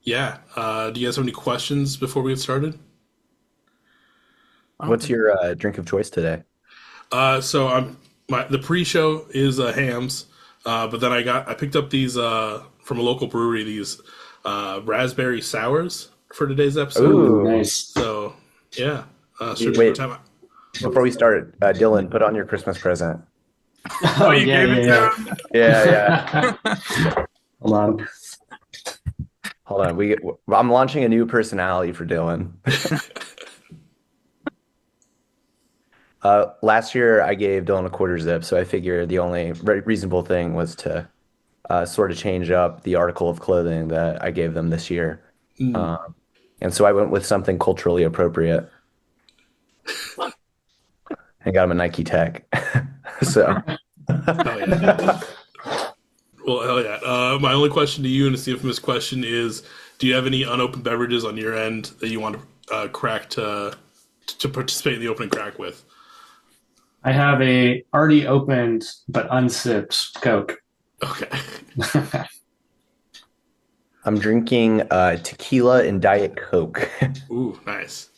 Yeah. Do you guys have any questions before we get started? I don't What's think. your drink of choice today? So the pre-show is hams, but then I picked up these from a local brewery, these raspberry sours for today's episode. Ooh, Ooh, nice. So yeah, should be a good wait, time. before we start, Dylan, put on your Christmas present. Oh, You yeah, gave it yeah, to Yeah, yeah. yeah. Hold on. Hold on. I'm launching a new personality for Dylan. Last year I gave Dylan a quarter zip, so I figured the only reasonable thing was to sort of change up the article of clothing that I gave them this year. him. Um, and so I went with something culturally appropriate and got him a Nike Tech. So, Hell yeah. Well, hell yeah. My only question to you, and it's the infamous question, is: do you have any unopened beverages on your end that you want to crack to participate in the opening crack with? I have a already opened but unsipped Coke. Okay. I'm drinking tequila and Diet Coke. Ooh, nice.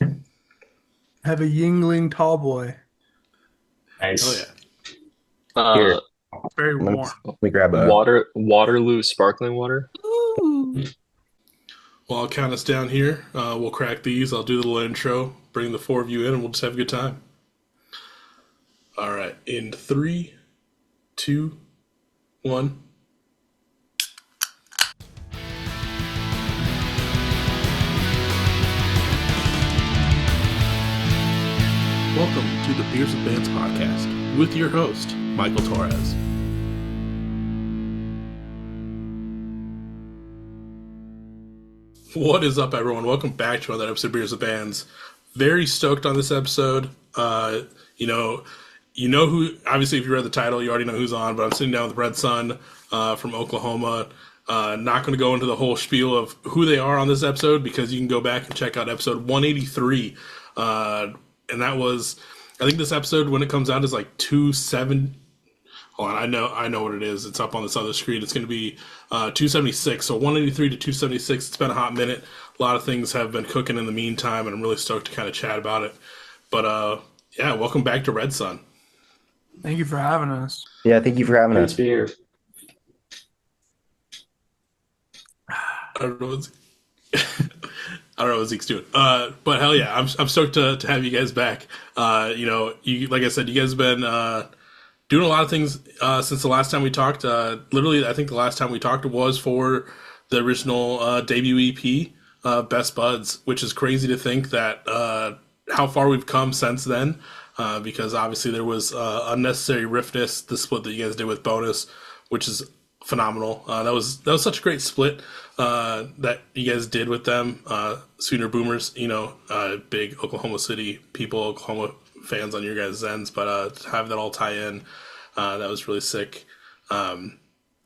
have a Yingling tall boy. Hell yeah. Nice. Here, Oh, very warm. let me grab a. Waterloo sparkling water. Ooh. Well, I'll count us down here. We'll crack these. I'll do the little intro, bring the four of you in, and we'll just have a good time. All right. In three, two, one. Welcome to the Beers with Bands podcast with your host, Michael Torres. What is up, everyone? Welcome back to another episode of Beers with Bands. Very stoked on this episode. You know, who. Obviously, if you read the title, you already know who's on. But I'm sitting down with Red Sun from Oklahoma. Not going to go into the whole spiel of who they are on this episode because you can go back and check out episode 183. And that was, I think this episode when it comes out is like 270. Hold on, I know what it is. It's up on this other screen. It's going to be 276. So 183 to 276. It's been a hot minute. A lot of things have been cooking in the meantime, and I'm really stoked to kind of chat about it. But yeah, welcome back to Red Sun. Thank you for having us. Yeah, thank you for having Great us. to be here. I don't know what I don't know what Zeke's doing. But hell yeah, I'm stoked to have you guys back. You like I said, you guys have been doing a lot of things since the last time we talked. Literally, I think the last time we talked was for the original debut EP, Best Buds, which is crazy to think that how far we've come since then. Because obviously there was unnecessary riffness, the split that you guys did with Bonus, which is phenomenal. That was such a great split that you guys did with them. Sooner Boomers, big Oklahoma City people, Oklahoma fans on your guys' ends, but to have that all tie in, that was really sick. Other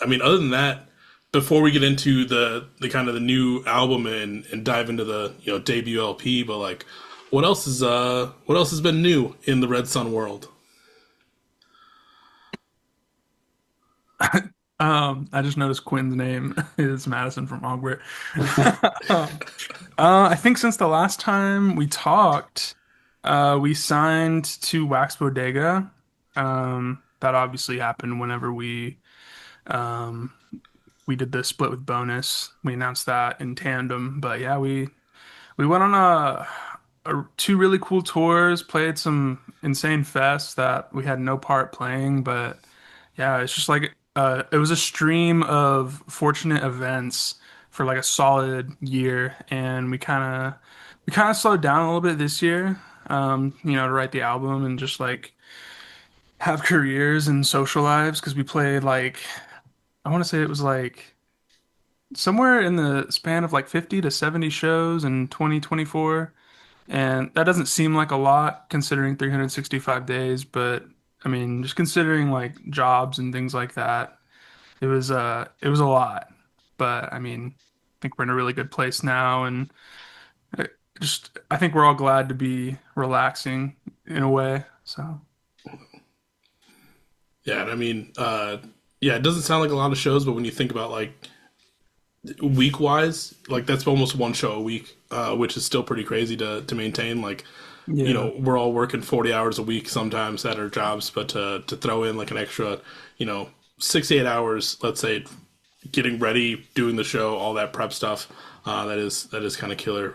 than that, before we get into the kind of the new album and dive into the debut LP, but like, what else has been new in the Red Sun world? I just noticed Quinn's name is Madison from Hogwarts. I think since the last time we talked, we signed to Wax Bodega. That obviously happened whenever um, we did the split with Bonus. We announced that in tandem. But yeah, we went on two really cool tours, played some insane fests that we had no part playing, but yeah, it's just like it was a stream of fortunate events for like a solid year, and we kind of slowed down a little bit this year, to write the album and just like have careers and social lives because we played like I want to say it was like somewhere in the span of like 50 to 70 shows in 2024. And that doesn't seem like a lot considering 365 days, but I mean, just considering like jobs and things like that, it was a lot. But I mean, I think we're in a really good place now and I think we're all glad to be relaxing in a way. So, Yeah, and yeah, it doesn't sound like a lot of shows, but when you think about like week wise, like that's almost one show a week, which is still pretty crazy to maintain. Like, Yeah. we're all working 40 hours a week sometimes at our jobs, but to throw in like an extra, 6 to 8 hours, let's say, getting ready, doing the show, all that prep stuff, that is kind of killer.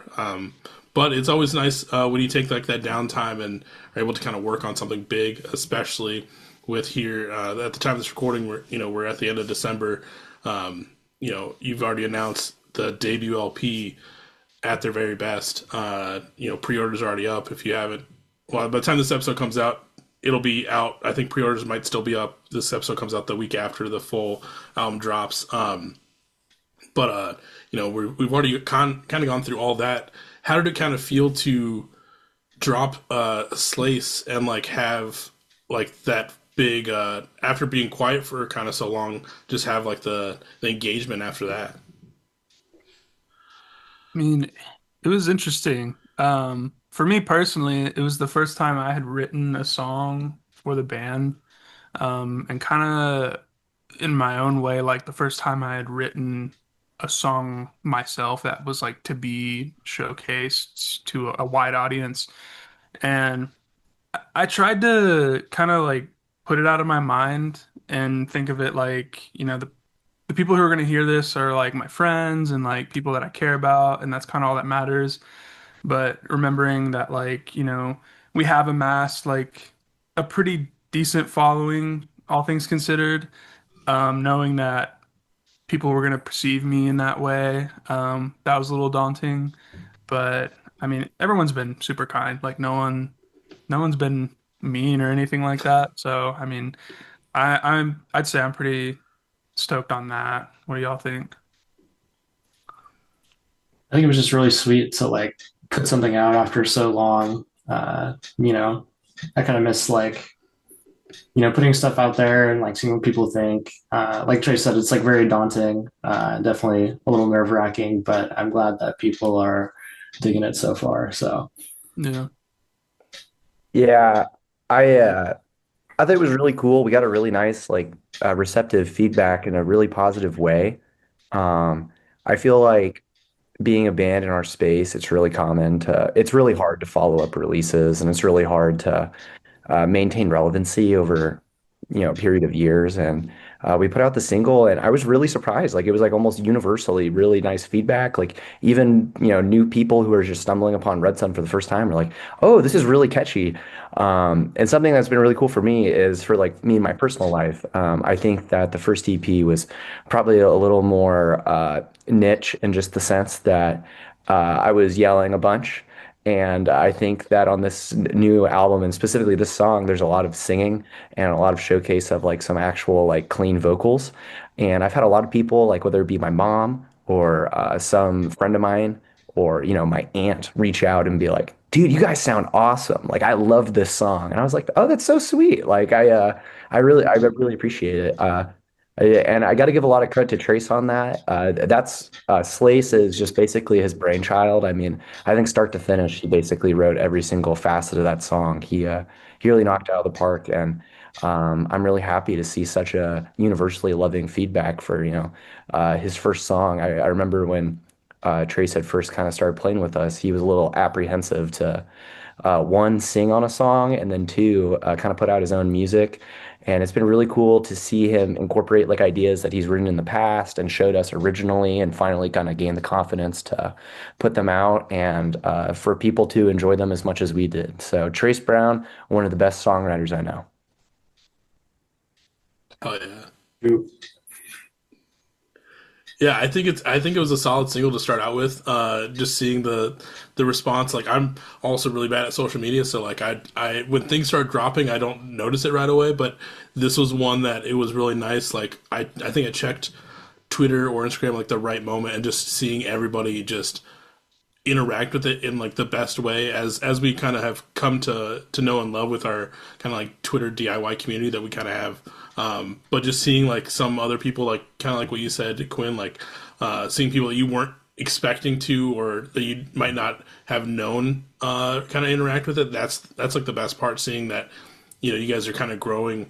But it's always nice when you take like that downtime and are able to kind of work on something big, especially with here at the time of this recording, we're at the end of December. You've already announced the debut LP at their very best. Pre-orders are already up. If you haven't, well, by the time this episode comes out, it'll be out. I think pre-orders might still be up. This episode comes out the week after the full album drops. But we've already kind of gone through all that. How did it kind of feel to drop Slace and like have like that big after being quiet for kind of so long, just have like the engagement after that? I mean, it was interesting. For me personally, it was the first time I had written a song for the band. And kind of in my own way, like the first time I had written a song myself that was like to be showcased to a wide audience. And I tried to kind of like put it out of my mind and think of it like, the people who are going to hear this are like my friends and like people that I care about, and that's kind of all that matters. But remembering that, like, we have amassed like a pretty decent following, all things considered, knowing that people were going to perceive me in that way, that was a little daunting. But I mean, everyone's been super kind. Like, no one's been mean or anything like that. So, I mean, I'd say I'm pretty stoked on that. What do y'all think? I think it was just really sweet to like put something out after so long. I kind of miss like putting stuff out there and like seeing what people think. Like Trey said, it's like very daunting, definitely a little nerve wracking, but I'm glad that people are digging it so far. So Yeah. Yeah, I thought it was really cool. We got a really nice, like, receptive feedback in a really positive way. I feel like being a band in our space, it's really hard to follow up releases, and it's really hard to maintain relevancy over a period of years. And we put out the single, and I was really surprised. Like, it was like almost universally really nice feedback. Like, even new people who are just stumbling upon Red Sun for the first time are like, oh, this is really catchy. And something that's been really cool for me is for like me in my personal life. I think that the first EP was probably a little more niche in just the sense that I was yelling a bunch. And I think that on this new album, and specifically this song, there's a lot of singing and a lot of showcase of like some actual like clean vocals. And I've had a lot of people, like whether it be my mom or some friend of mine or my aunt, reach out and be like, "Dude, you guys sound awesome! Like, I love this song." And I was like, "Oh, that's so sweet!" Like, I really appreciate it. And I got to give a lot of credit to Trace on that. That's Slace is just basically his brainchild. I mean, I think start to finish, he basically wrote every single facet of that song. He really knocked it out of the park, and I'm really happy to see such a universally loving feedback for his first song. I remember when Trace had first kind of started playing with us, he was a little apprehensive to one, sing on a song, and then two, kind of put out his own music. And it's been really cool to see him incorporate like ideas that he's written in the past and showed us originally, and finally kind of gain the confidence to put them out and for people to enjoy them as much as we did. So Trace Brown, one of the best songwriters I know. Oh yeah. Yeah, I think it was a solid single to start out with. Just seeing the response, like I'm also really bad at social media, so like I when things start dropping, I don't notice it right away. But this was one that it was really nice. Like I think I checked Twitter or Instagram like the right moment, and just seeing everybody just interact with it in like the best way, as we kind of have come to know and love with our kind of like Twitter DIY community that we kind of have. But just seeing like some other people, like kind of like what you said, Quinn, like seeing people that you weren't expecting to, or that you might not have known, kind of interact with it. That's like the best part, seeing that you guys are kind of growing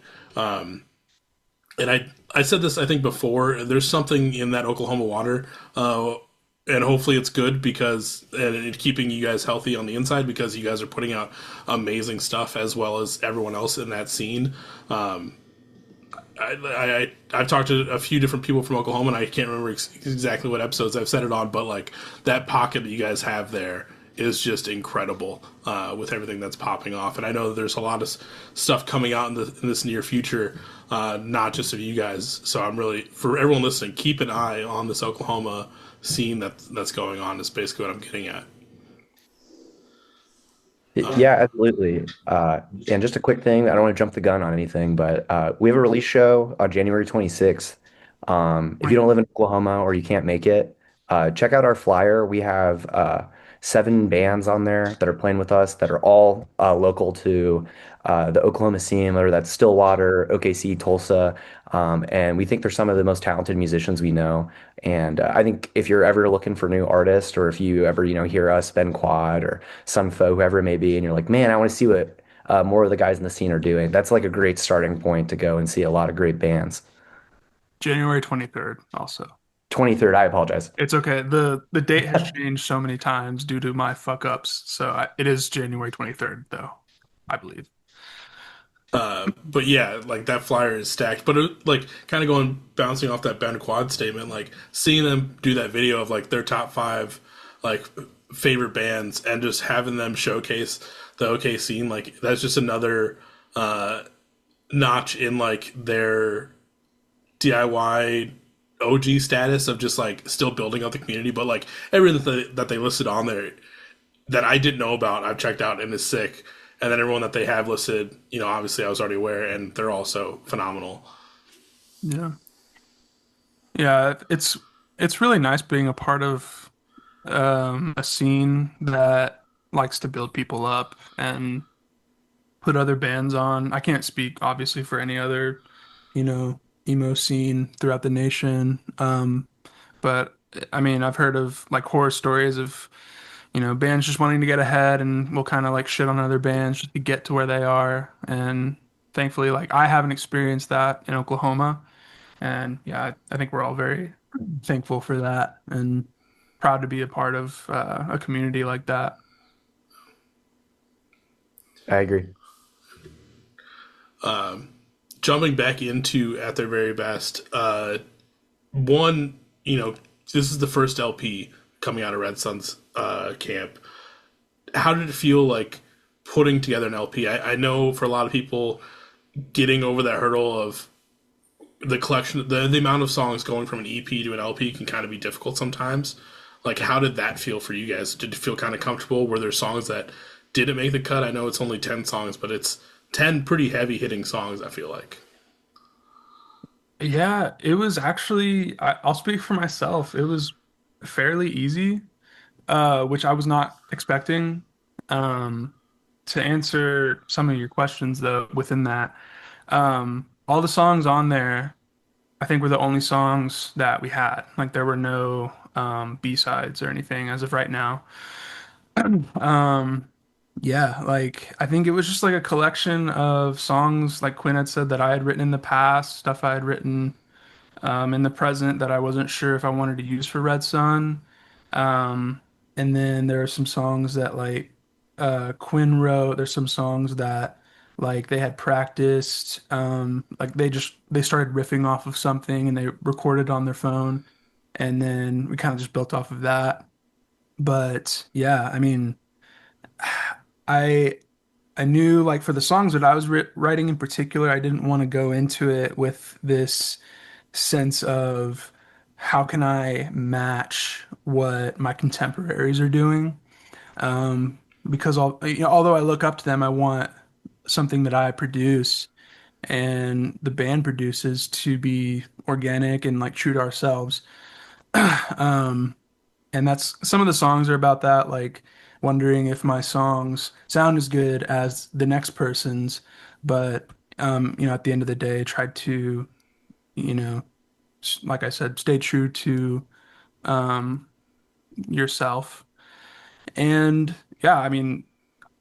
and I said this I think before. There's something in that Oklahoma water, and hopefully it's good because and it keeping you guys healthy on the inside because you guys are putting out amazing stuff as well as everyone else in that scene. I've talked to a few different people from Oklahoma, and I can't remember exactly what episodes I've said it on, but like that pocket that you guys have there is just incredible with everything that's popping off. And I know there's a lot of stuff coming out in this near future, not just of you guys. So I'm really for everyone listening, keep an eye on this Oklahoma scene that's going on. Is basically what I'm getting at. Yeah, absolutely. And just a quick thing, I don't want to jump the gun on anything, but we have a release show on January 26th. If you don't live in Oklahoma or you can't make it, check out our flyer. We have 7 bands on there that are playing with us that are all local to the Oklahoma scene, whether that's Stillwater, OKC, Tulsa. And we think they're some of the most talented musicians we know. And I think if you're ever looking for new artists, or if you ever, hear us, Ben Quad or Sunfo, whoever it may be, and you're like, man, I want to see what more of the guys in the scene are doing. That's like a great starting point to go and see a lot of great bands. January 23rd also. 23rd, I apologize. It's okay. The date has changed so many times due to my fuck ups. So it is January 23rd though, I believe. But yeah, like that flyer is stacked. But like kind of going bouncing off that Ben Quad statement, like seeing them do that video of like their top five like favorite bands and just having them showcase the OK scene, like that's just another notch in like their DIY OG status of just like still building up the community. But like everything that they listed on there that I didn't know about, I've checked out and is sick. And then everyone that they have listed, obviously I was already aware, and they're also phenomenal. Yeah. Yeah, it's really nice being a part of a scene that likes to build people up and put other bands on. I can't speak obviously for any other, emo scene throughout the nation. But I mean, I've heard of like horror stories of, bands just wanting to get ahead and will kind of like shit on other bands just to get to where they are. And thankfully, like I haven't experienced that in Oklahoma. And yeah, I think we're all very thankful for that and proud to be a part of a community like that. I agree. Jumping back into At Their Very Best, one, this is the first LP coming out of Red Sun's camp. How did it feel like putting together an LP? I know for a lot of people, getting over that hurdle of the collection, the amount of songs going from an EP to an LP can kind of be difficult sometimes. Like, how did that feel for you guys? Did it feel kind of comfortable? Were there songs that didn't make the cut? I know it's only 10 songs, but it's 10 pretty heavy hitting songs, I feel like. Yeah, it was actually, I'll speak for myself. It was fairly easy, which I was not expecting. Um, to answer some of your questions, though, within that, all the songs on there, I think were the only songs that we had. Like there were no B-sides or anything as of right now. Um, yeah, like I think it was just like a collection of songs, like Quinn had said, that I had written in the past, stuff I had written in the present that I wasn't sure if I wanted to use for Red Sun. Um, and then there are some songs that like Quinn wrote. There's some songs that like they had practiced. Like they started riffing off of something and they recorded on their phone, and then we kind of just built off of that. But yeah, I mean, I I knew like for the songs that I was writing in particular, I didn't want to go into it with this sense of how can I match what my contemporaries are doing. Because although I look up to them, I want something that I produce and the band produces to be organic and like true to ourselves. Um, and that's some of the songs are about that, like wondering if my songs sound as good as the next person's, but at the end of the day, try to, you know, like I said, stay true to um, yourself. And yeah, I mean,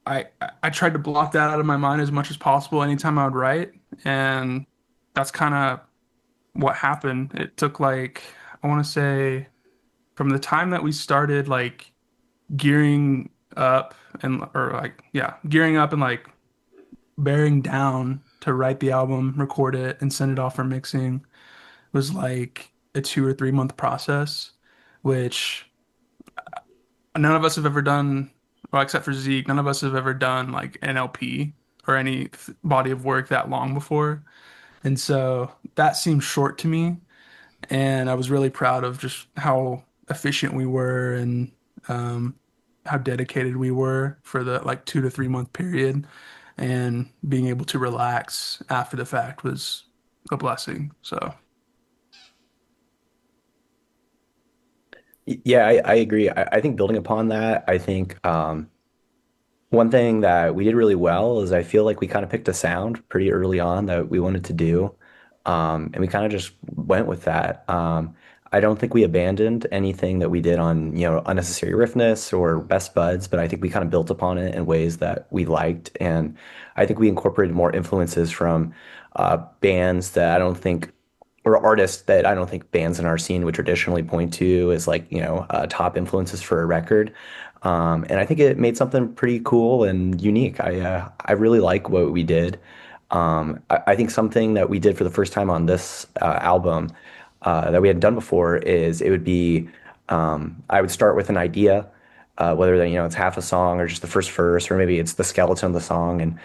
I tried to block that out of my mind as much as possible anytime I would write, and that's kind of what happened. It took like, I want to say, from the time that we started like gearing up and or like yeah, gearing up and like bearing down to write the album, record it, and send it off for mixing was like a 2 or 3 month process, which none of us have ever done, well, except for Zeke, none of us have ever done like NLP or any body of work that long before. And so that seemed short to me. And I was really proud of just how efficient we were and um, how dedicated we were for the like 2 to 3 month period. And being able to relax after the fact was a blessing. So, Yeah, I agree. I think building upon that, I think one thing that we did really well is I feel like we kind of picked a sound pretty early on that we wanted to do. And we kind of just went with that. I don't think we abandoned anything that we did on, unnecessary riffness or best buds, but I think we kind of built upon it in ways that we liked. And I think we incorporated more influences from bands that I don't think or artists that I don't think bands in our scene would traditionally point to as like, top influences for a record. And I think it made something pretty cool and unique. I really like what we did. I think something that we did for the first time on this album that we hadn't done before is it would be I would start with an idea, whether that it's half a song or just the first verse, or maybe it's the skeleton of the song, and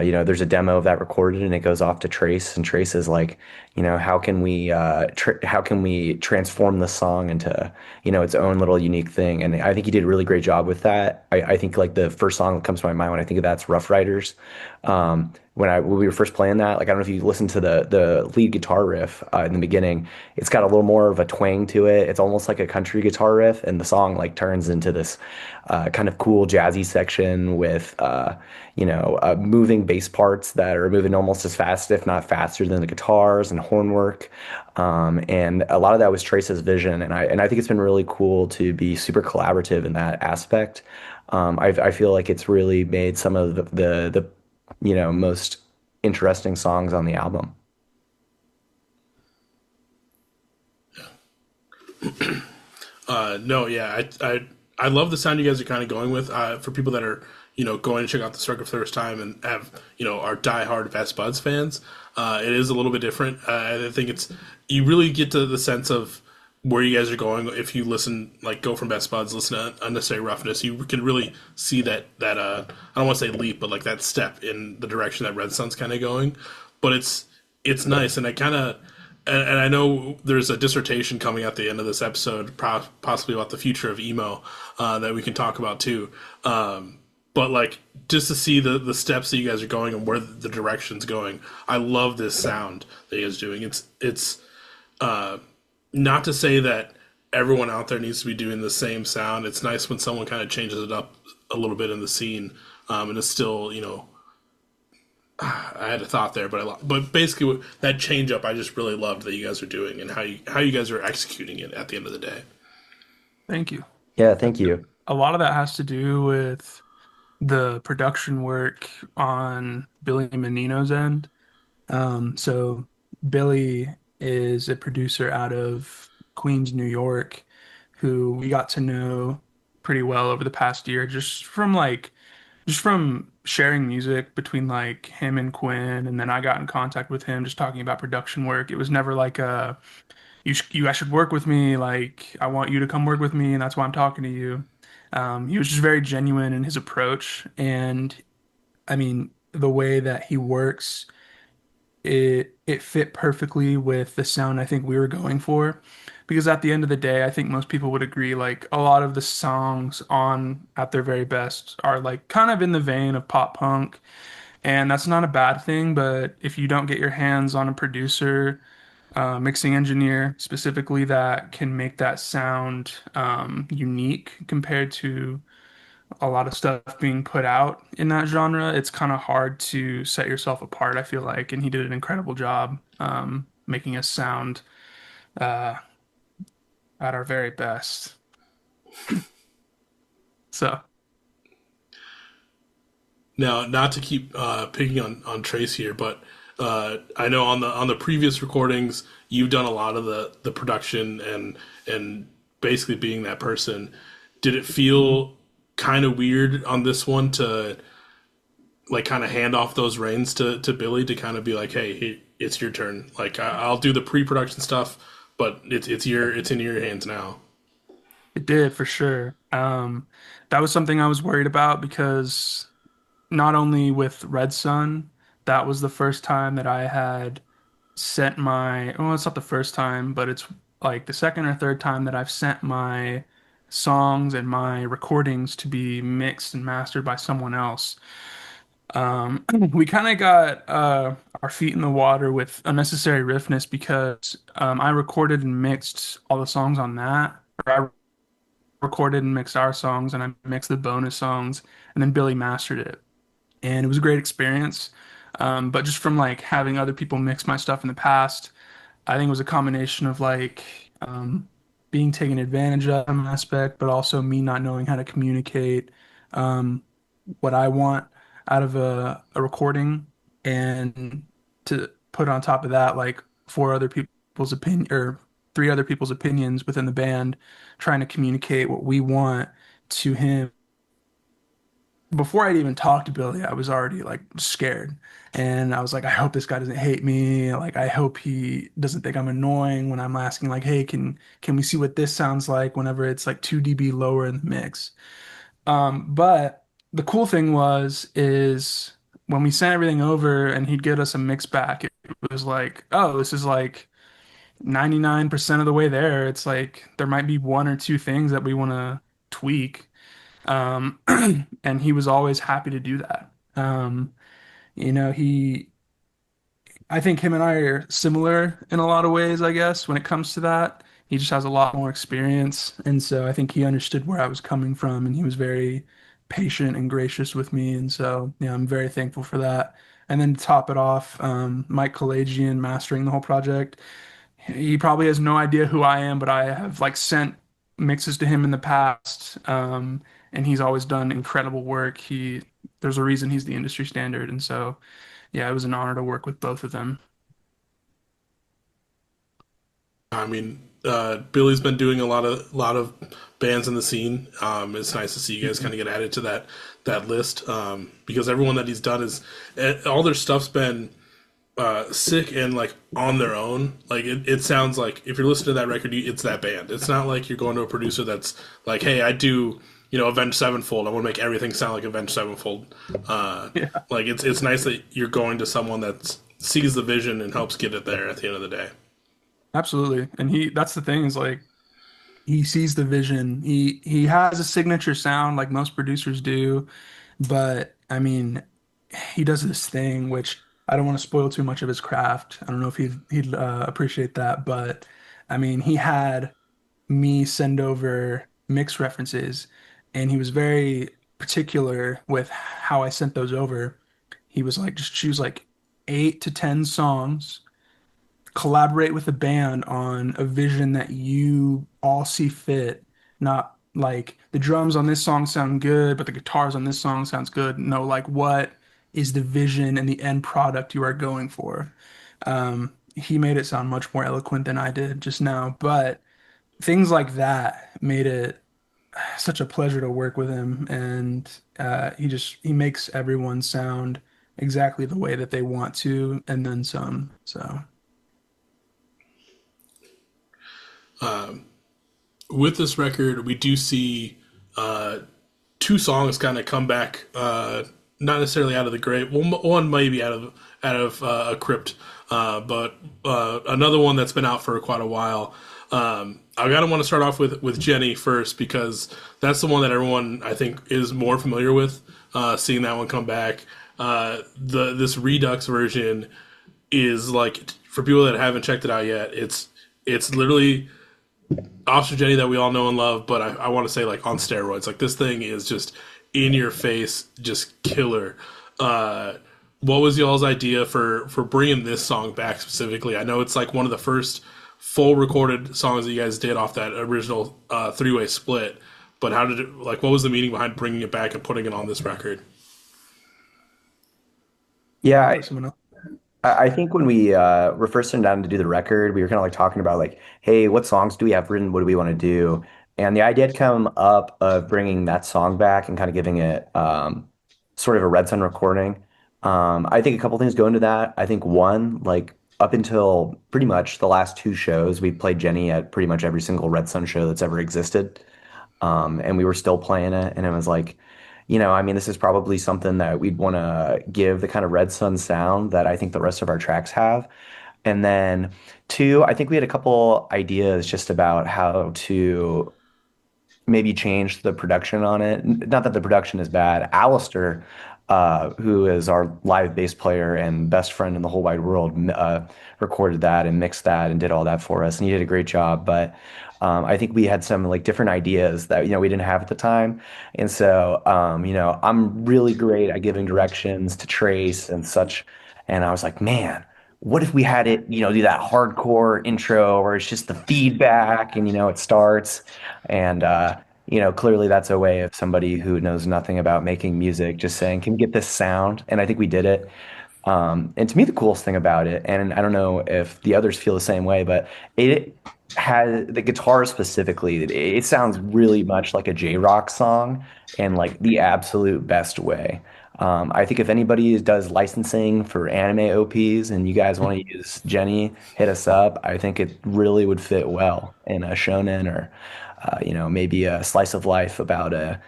there's a demo of that recorded, and it goes off to Trace, and Trace is like, how can we transform the song into its own little unique thing, and I think he did a really great job with that. I think like the first song that comes to my mind when I think of that's Rough Riders. When we were first playing that, like I don't know if you listened to the lead guitar riff in the beginning, it's got a little more of a twang to it. It's almost like a country guitar riff, and the song like turns into this kind of cool jazzy section with moving bass parts that are moving almost as fast, if not faster, than the guitars and horn work. And a lot of that was Trace's vision, and I think it's been really cool to be super collaborative in that aspect. I feel like it's really made some of the most interesting songs on the album. No, yeah, I love the sound you guys are kind of going with. For people that are going to check out this record for the first time and have are diehard Best Buds fans, it is a little bit different. I think it's you really get to the sense of where you guys are going if you listen, like go from Best Buds, listen to Unnecessary Roughness. You can really see that I don't want to say leap, but like that step in the direction that Red Sun's kind of going. But it's nice, and I kind of and I know there's a dissertation coming at the end of this episode, possibly about the future of emo, that we can talk about too. But like just to see the steps that you guys are going and where the direction's going, I love this sound that you guys are doing. It's not to say that everyone out there needs to be doing the same sound. It's nice when someone kind of changes it up a little bit in the scene, and it's still I had a thought there, but basically that change up I just really loved that you guys are doing and how you guys are executing it at the end of the day. thank you. Yeah, thank you. A lot of that has to do with the production work on Billy Menino's end. So Billy is a producer out of Queens, New York, who we got to know pretty well over the past year, just from sharing music between like him and Quinn, and then I got in contact with him just talking about production work. It was never like a you guys should work with me, like I want you to come work with me, and that's why I'm talking to you. He was just very genuine in his approach, and I mean the way that he works it fit perfectly with the sound I think we were going for. Because at the end of the day, I think most people would agree, like a lot of the songs on At Their Very Best are like kind of in the vein of pop punk. And that's not a bad thing, but if you don't get your hands on a producer, mixing engineer specifically that can make that sound unique compared to a lot of stuff being put out in that genre, it's kind of hard to set yourself apart, I feel like. And he did an incredible job making us sound uh, at our very best. So, Now, not to keep picking on Trace here, but I know on the previous recordings you've done a lot of the production and basically being that person. Did it feel kind of weird on this one to like kind of hand off those reins to Billy to kind of be like, hey, it's your turn. Like I'll do the pre-production stuff, but it's in your hands now. It did for sure. That was something I was worried about because not only with Red Sun, that was the first time that I had sent my, well, it's not the first time, but it's like the second or third time that I've sent my songs and my recordings to be mixed and mastered by someone else. We kind of got our feet in the water with unnecessary riffness because I recorded and mixed all the songs on that. Or I recorded and mixed our songs, and I mixed the bonus songs, and then Billy mastered it. And it was a great experience. But just from like having other people mix my stuff in the past, I think it was a combination of like being taken advantage of an aspect, but also me not knowing how to communicate um, what I want out of a recording, and to put on top of that like four other people's opinion or three other people's opinions within the band, trying to communicate what we want to him before I'd even talked to Billy, I was already like scared. And I was like, I hope this guy doesn't hate me. Like, I hope he doesn't think I'm annoying when I'm asking, like, hey, can we see what this sounds like whenever it's like 2 dB lower in the mix? But the cool thing is when we sent everything over and he'd get us a mix back, it was like, oh, this is like 99% of the way there. It's like there might be one or two things that we want to tweak. Um, and he was always happy to do that. You know, I think him and I are similar in a lot of ways, I guess, when it comes to that. He just has a lot more experience. And so I think he understood where I was coming from and he was very patient and gracious with me. And so, yeah, I'm very thankful for that. And then to top it off, Mike Kalajian mastering the whole project. He probably has no idea who I am, but I have like sent mixes to him in the past, and he's always done incredible work. There's a reason he's the industry standard, and so yeah, it was an honor to work with both of them. I mean, Billy's been doing a lot of bands in the scene. It's nice to see you guys kind of get added to that list because everyone that he's done is all their stuff's been sick and like on their own. Like it sounds like if you're listening to that record, it's that band. It's not like you're going to a producer that's like, hey, I do Avenged Sevenfold. I want to make everything sound like Avenged Sevenfold. Yeah, Like it's nice that you're going to someone that sees the vision and helps get it there at the end of the day. absolutely. And that's the thing is like he sees the vision. He has a signature sound like most producers do, but I mean, he does this thing which I don't want to spoil too much of his craft. I don't know if he'd appreciate that, but I mean, he had me send over mix references, and he was very particular with how I sent those over. He was like, just choose like 8 to 10 songs, collaborate with the band on a vision that you all see fit, not like the drums on this song sound good, but the guitars on this song sounds good. No, like what is the vision and the end product you are going for? He made it sound much more eloquent than I did just now, but things like that made it such a pleasure to work with him, and he makes everyone sound exactly the way that they want to, and then some. So With this record, we do see uh, two songs kind of come back, not necessarily out of the grave. One maybe out of a crypt, but another one that's been out for quite a while. I gotta want to start off with Jenny first because that's the one that everyone I think is more familiar with. Seeing that one come back, the this Redux version is like for people that haven't checked it out yet. It's literally Officer Jenny that we all know and love, but I want to say like on steroids. Like this thing is just in your face, just killer. What was y'all's idea for bringing this song back specifically? I know it's like one of the first full recorded songs that you guys did off that original three-way split, but how did it like? What was the meaning behind bringing it back and putting it on this record? Yeah, someone else. I think when we were first sitting down to do the record, we were kind of like talking about like, hey, what songs do we have written? What do we want to do? And the idea had come up of bringing that song back and kind of giving it sort of a Red Sun recording. I think a couple things go into that. I think one, like up until pretty much the last two shows, we played Jenny at pretty much every single Red Sun show that's ever existed. And we were still playing it, and it was like, I mean, this is probably something that we'd want to give the kind of Red Sun sound that I think the rest of our tracks have. And then two, I think we had a couple ideas just about how to maybe change the production on it. Not that the production is bad. Alistair, who is our live bass player and best friend in the whole wide world, recorded that and mixed that and did all that for us, and he did a great job. But I think we had some like different ideas that we didn't have at the time, and so I'm really great at giving directions to Trace and such, and I was like, man. What if we had it, do that hardcore intro where it's just the feedback and it starts and clearly that's a way of somebody who knows nothing about making music just saying, can we get this sound? And I think we did it. And to me, the coolest thing about it, and I don't know if the others feel the same way, but it has the guitar specifically, it sounds really much like a J-Rock song in like the absolute best way. I think if anybody does licensing for anime OPs and you guys want to use Jenny, hit us up. I think it really would fit well in a shonen or, maybe a slice of life about a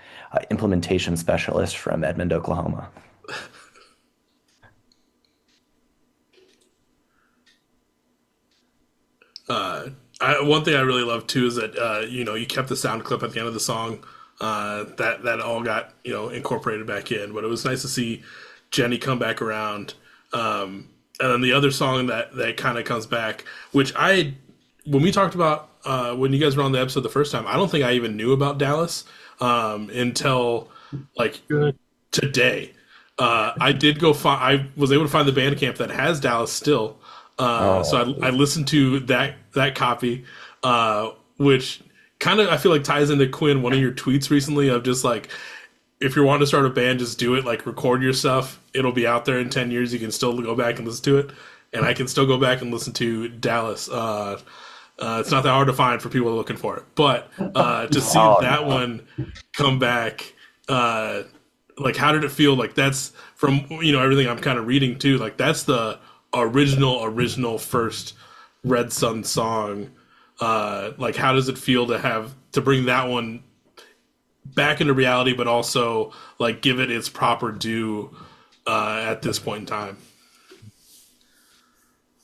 implementation specialist from Edmond, Oklahoma. One thing I really love too is that you kept the sound clip at the end of the song. That all got incorporated back in, but it was nice to see Jenny come back around. And then the other song that kind of comes back, which when we talked about when you guys were on the episode the first time, I don't think I even knew about Dallas until like Good. today. I did go find. I was able to find the Bandcamp that has Dallas still. So Oh, I listened to that copy, which kind of I feel like ties into Quinn, one of your tweets recently of just like if you're wanting to start a band, just do it. Like record your stuff. It'll be out there in 10 years. You can still go back and listen to it, and I can still go back and listen to Dallas. It's not that hard to find for people looking for it, but to see oh that no. one come back, like how did it feel? Like that's from everything I'm kind of reading too. Like that's the original first Red Sun song. Like how does it feel to have to bring that one back into reality, but also like give it its proper due at this point in time?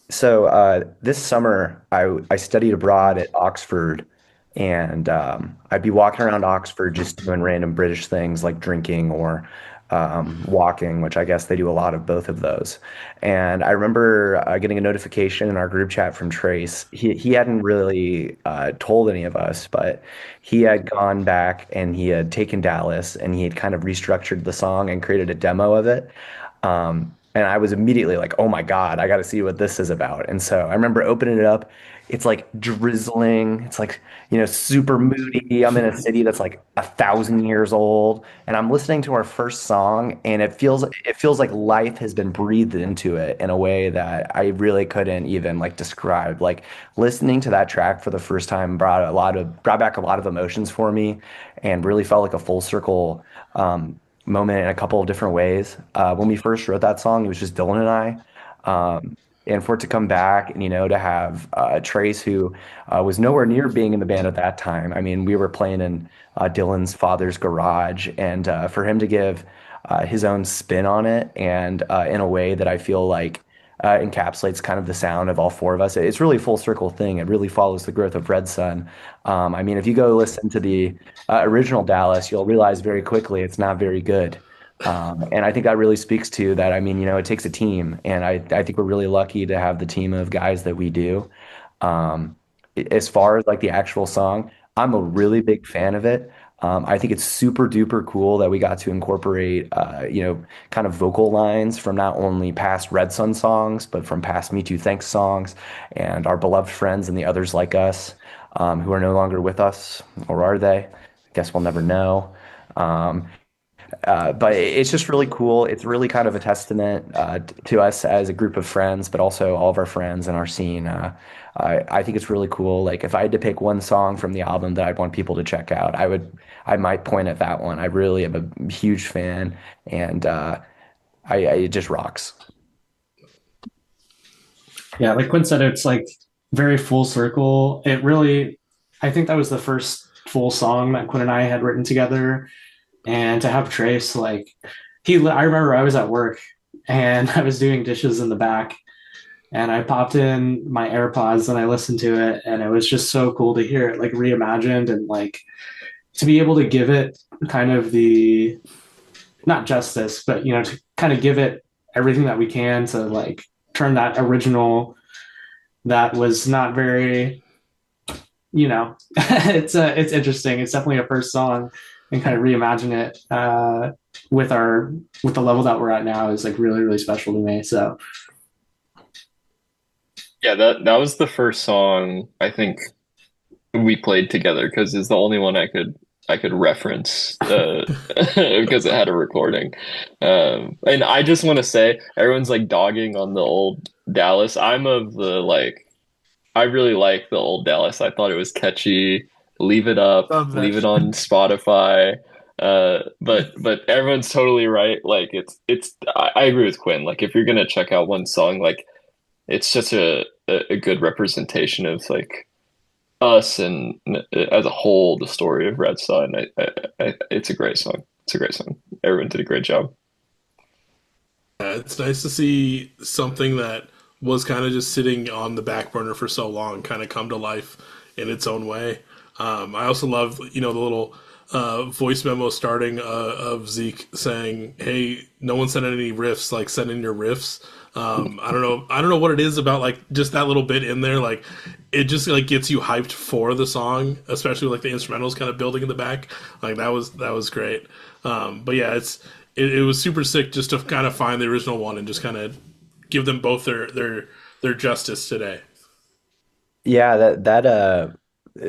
So this summer, I studied abroad at Oxford, and I'd be walking around Oxford just doing random British things like drinking or walking, which I guess they do a lot of both of those. And I remember getting a notification in our group chat from Trace. He hadn't really told any of us, but he had gone back and he had taken Dallas and he had kind of restructured the song and created a demo of it. And I was immediately like, oh my God, I got to see what this is about. And so I remember opening it up. It's like drizzling. It's like, super moody. I'm in a city that's like 1,000 years old. And I'm listening to our first song and it feels like life has been breathed into it in a way that I really couldn't even like describe. Like listening to that track for the first time brought back a lot of emotions for me and really felt like a full circle moment in a couple of different ways. When we first wrote that song, it was just Dylan and I. And for it to come back and, to have Trace, who was nowhere near being in the band at that time. I mean, we were playing in Dylan's father's garage, and for him to give his own spin on it and in a way that I feel like encapsulates kind of the sound of all four of us. It's really a full circle thing. It really follows the growth of Red Sun. I mean, if you go listen to the original Dallas, you'll realize very quickly it's not very good. And I think that really speaks to that. I mean, it takes a team, and I think we're really lucky to have the team of guys that we do. Um, as far as like the actual song, I'm a really big fan of it. I think it's super duper cool that we got to incorporate, kind of vocal lines from not only past Red Sun songs, but from past Me Too Thanks songs and our beloved friends and the others like us, who are no longer with us, or are they? I guess we'll never know. Um, But it's just really cool. It's really kind of a testament to us as a group of friends, but also all of our friends in our scene. I think it's really cool. Like if I had to pick one song from the album that I'd want people to check out, I might point at that one. I really am a huge fan, and it just rocks. Yeah, like Quinn said, it's like very full circle. It really, I think that was the first full song that Quinn and I had written together. And to have Trace, like, I remember I was at work and I was doing dishes in the back and I popped in my AirPods and I listened to it. And it was just so cool to hear it like reimagined and like to be able to give it kind of the, not justice, but, to kind of give it everything that we can to like turn that original that was not very, it's interesting. It's definitely a first song, and kind of reimagine it with our with the level that we're at now is like really really special to me. So Yeah, that was the first song I think we played together because it's the only one I could reference because it had a recording. And I just want to say everyone's like dogging on the old Dallas. I'm of the like I really like the old Dallas. I thought it was catchy. Leave it up, Love that leave it shit. on Spotify. But everyone's totally right. Like I agree with Quinn. Like if you're gonna check out one song, like it's just a good representation of like us and as a whole the story of Red Sun. It's a great song. It's a great song. Everyone did a great job. It's nice to see something that was kind of just sitting on the back burner for so long kind of come to life in its own way. I also love, the little voice memo starting of Zeke saying, "Hey, no one sent in any riffs. Like, send in your riffs." I don't know. I don't know what it is about like just that little bit in there. Like, it just like gets you hyped for the song, especially like the instrumentals kind of building in the back. Like that was great. But yeah, it was super sick just to kind of find the original one and just kind of give them both their justice today. Yeah,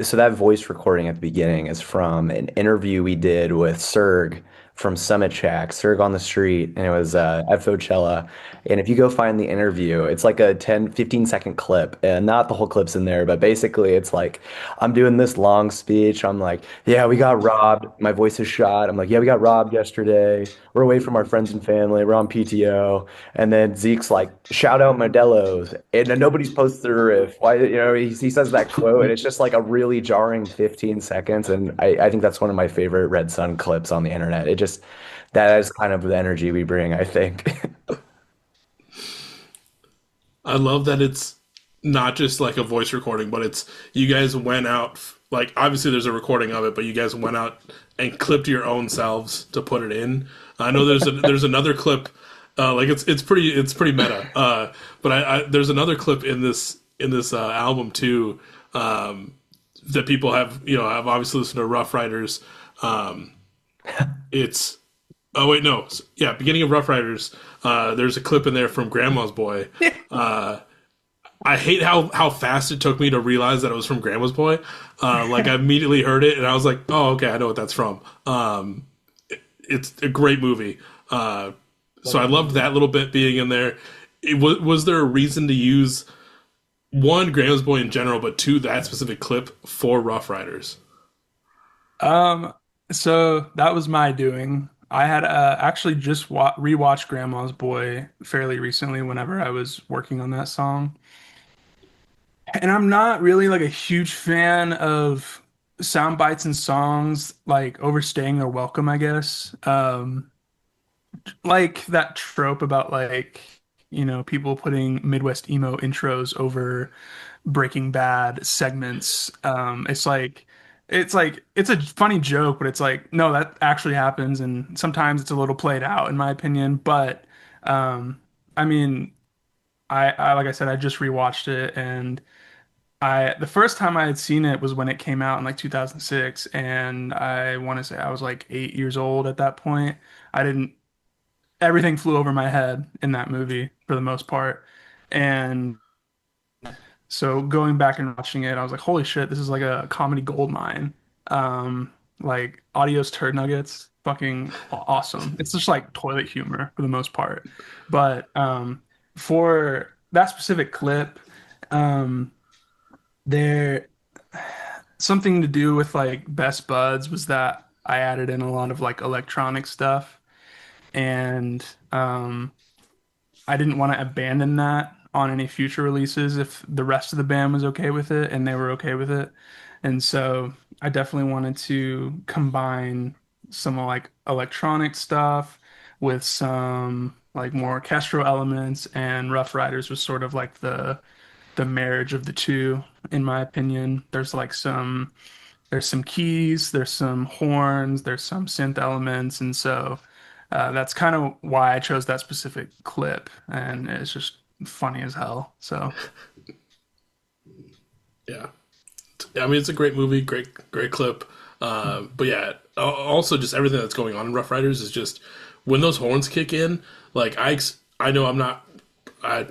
so that voice recording at the beginning is from an interview we did with Serg from Summit Shack, Serg on the Street, and it was at Coachella. And if you go find the interview, it's like a 10, 15 second clip, and not the whole clip's in there, but basically it's like I'm doing this long speech. I'm like, yeah, we got robbed. My voice is shot. I'm like, yeah, we got robbed yesterday. We're away from our friends and family. We're on PTO. And then Zeke's like, shout out Modelo's. And then nobody's posted the riff. Why, he says that quote, and it's just like a really jarring 15 seconds. And I think that's one of my favorite Red Sun clips on the internet. That is kind of the energy we bring, I think. I love that it's not just like a voice recording, but it's you guys went out like obviously there's a recording of it, but you guys went out and clipped your own selves to put it in. I know there's another clip, like it's pretty meta, but there's another clip in this album too, that people have obviously listened to Rough Riders. Um, it's Oh wait, no. Yeah, beginning of Rough Riders. There's a clip in there from Grandma's Boy. Uh, I hate how fast it took me to realize that it was from Grandma's Boy. Like I immediately heard it and I was like, oh okay, I know what that's from. It's a great movie. So I loved that little bit being in there. Was there a reason to use one Grandma's Boy in general, but two that specific clip for Rough Riders? Um, so that was my doing. I had actually just wa rewatched Grandma's Boy fairly recently whenever I was working on that song. And I'm not really like a huge fan of sound bites and songs like overstaying their welcome, I guess. Like that trope about like, people putting Midwest emo intros over Breaking Bad segments. It's a funny joke, but it's like no, that actually happens, and sometimes it's a little played out, in my opinion. But I mean, I like I said, I just rewatched it, and I the first time I had seen it was when it came out in like 2006, and I want to say I was like 8 years old at that point. I didn't Everything flew over my head in that movie for the most part, and so going back and watching it, I was like, holy shit, this is like a comedy gold mine. like Adios Turd Nuggets, fucking awesome. It's just like toilet humor for the most part. But for that specific clip, um, there something to do with like best buds was that I added in a lot of like electronic stuff, and I didn't want to abandon that on any future releases if the rest of the band was okay with it and they were okay with it. And so I definitely wanted to combine some like electronic stuff with some like more orchestral elements, and Rough Riders was sort of like the marriage of the two, in my opinion. There's some keys, there's some horns, there's some synth elements, and so that's kind of why I chose that specific clip, and it's just funny as hell. So Yeah, I mean it's a great movie, great clip. But yeah, also just everything that's going on in Rough Riders is just when those horns kick in. Like I know I'm not I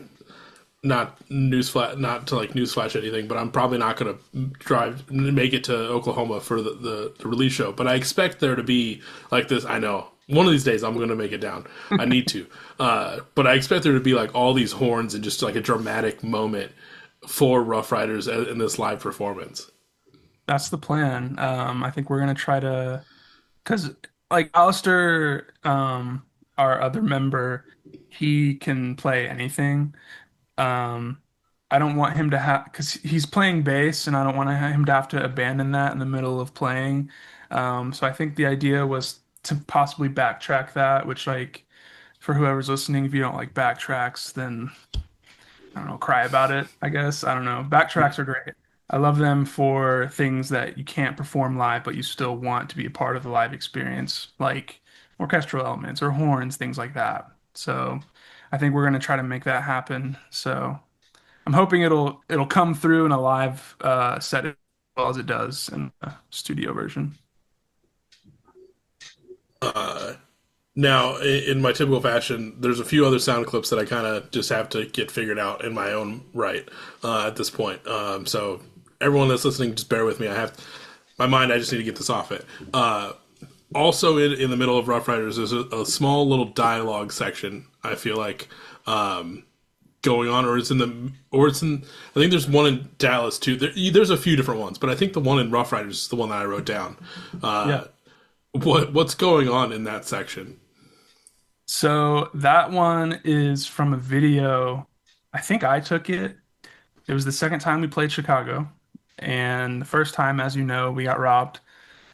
not newsflash, not to like newsflash anything, but I'm probably not going to make it to Oklahoma for the release show. But I expect there to be like this. I know one of these days I'm going to make it down. I need to, but I expect there to be like all these horns and just like a dramatic moment for Rough Riders in this live performance. that's the plan. I think we're gonna try to, because like Alistair, our other member, he can play anything. Um, I don't want him to have, because he's playing bass, and I don't want him to have to abandon that in the middle of playing. So I think the idea was to possibly backtrack that, which, like, for whoever's listening, if you don't like backtracks, then I don't know, cry about it, I guess. I don't know. Backtracks are great. I love them for things that you can't perform live, but you still want to be a part of the live experience, like orchestral elements or horns, things like that. So I think we're going to try to make that happen. So I'm hoping it'll come through in a live set as well as it does in the studio version. Now, in my typical fashion, there's a few other sound clips that I kind of just have to get figured out in my own right at this point. So everyone that's listening, just bear with me. I have my mind. I just need to get this off it. Also, in the middle of Rough Riders, there's a small little dialogue section. I feel like going on, or it's in. I think there's one in Dallas too. There's a few different ones, but I think the one in Rough Riders is the one that I wrote down. Yeah. What's going on in that section? So that one is from a video. I think I took it. It was the second time we played Chicago. And the first time, as you know, we got robbed.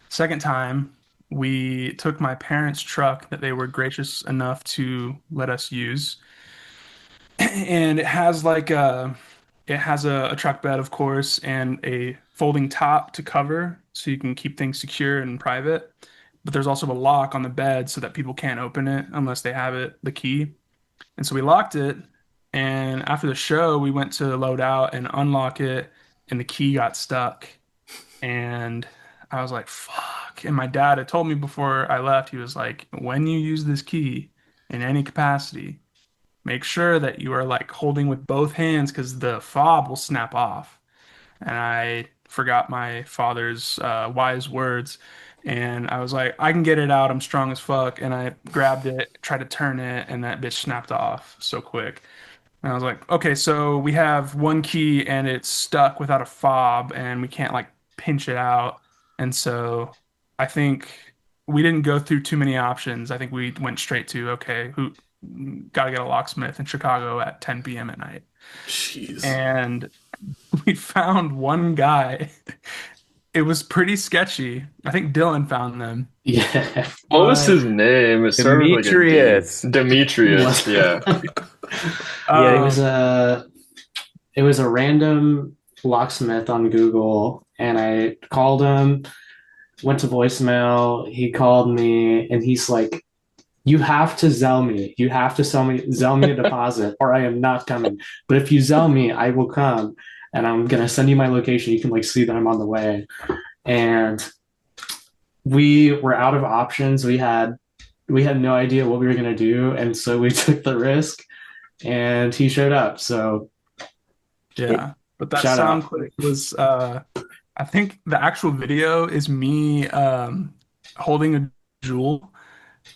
Second time, we took my parents' truck that they were gracious enough to let us use. And it has a truck bed, of course, and a folding top to cover so you can keep things secure and private. But there's also a lock on the bed so that people can't open it unless they have the key. And so we locked it. And after the show, we went to load out and unlock it, and the key got stuck. And I was like, fuck. And my dad had told me before I left, he was like, when you use this key in any capacity, make sure that you are like holding with both hands because the fob will snap off. And I forgot my father's wise words. And I was like, I can get it out. I'm strong as fuck. And I grabbed it, tried to turn it, and that bitch snapped off so quick. And I was like, okay, so we have one key and it's stuck without a fob and we can't like pinch it out. And so I think we didn't go through too many options. I think we went straight to, okay, who got to get a locksmith in Chicago at 10 p.m. at night. Jeez. And we found one guy. It was pretty sketchy. I think Dylan found them. Yeah. What was But his name? It started with like a D. Demetrius. Demetrius, What? yeah. Yeah, It he was was. um, a random locksmith on Google, and I called him, went to voicemail. He called me, and he's like, "You have to Zell me. You have to Zell me a deposit, or I am not coming. But if you Zell me, I will come, and I'm gonna send you my location. You can like see that I'm on the way." And we were out of options. We had no idea what we were gonna do, and so we took the risk, and he showed up. So yeah. But that shout sound out. clip was I think the actual video is me holding a jewel,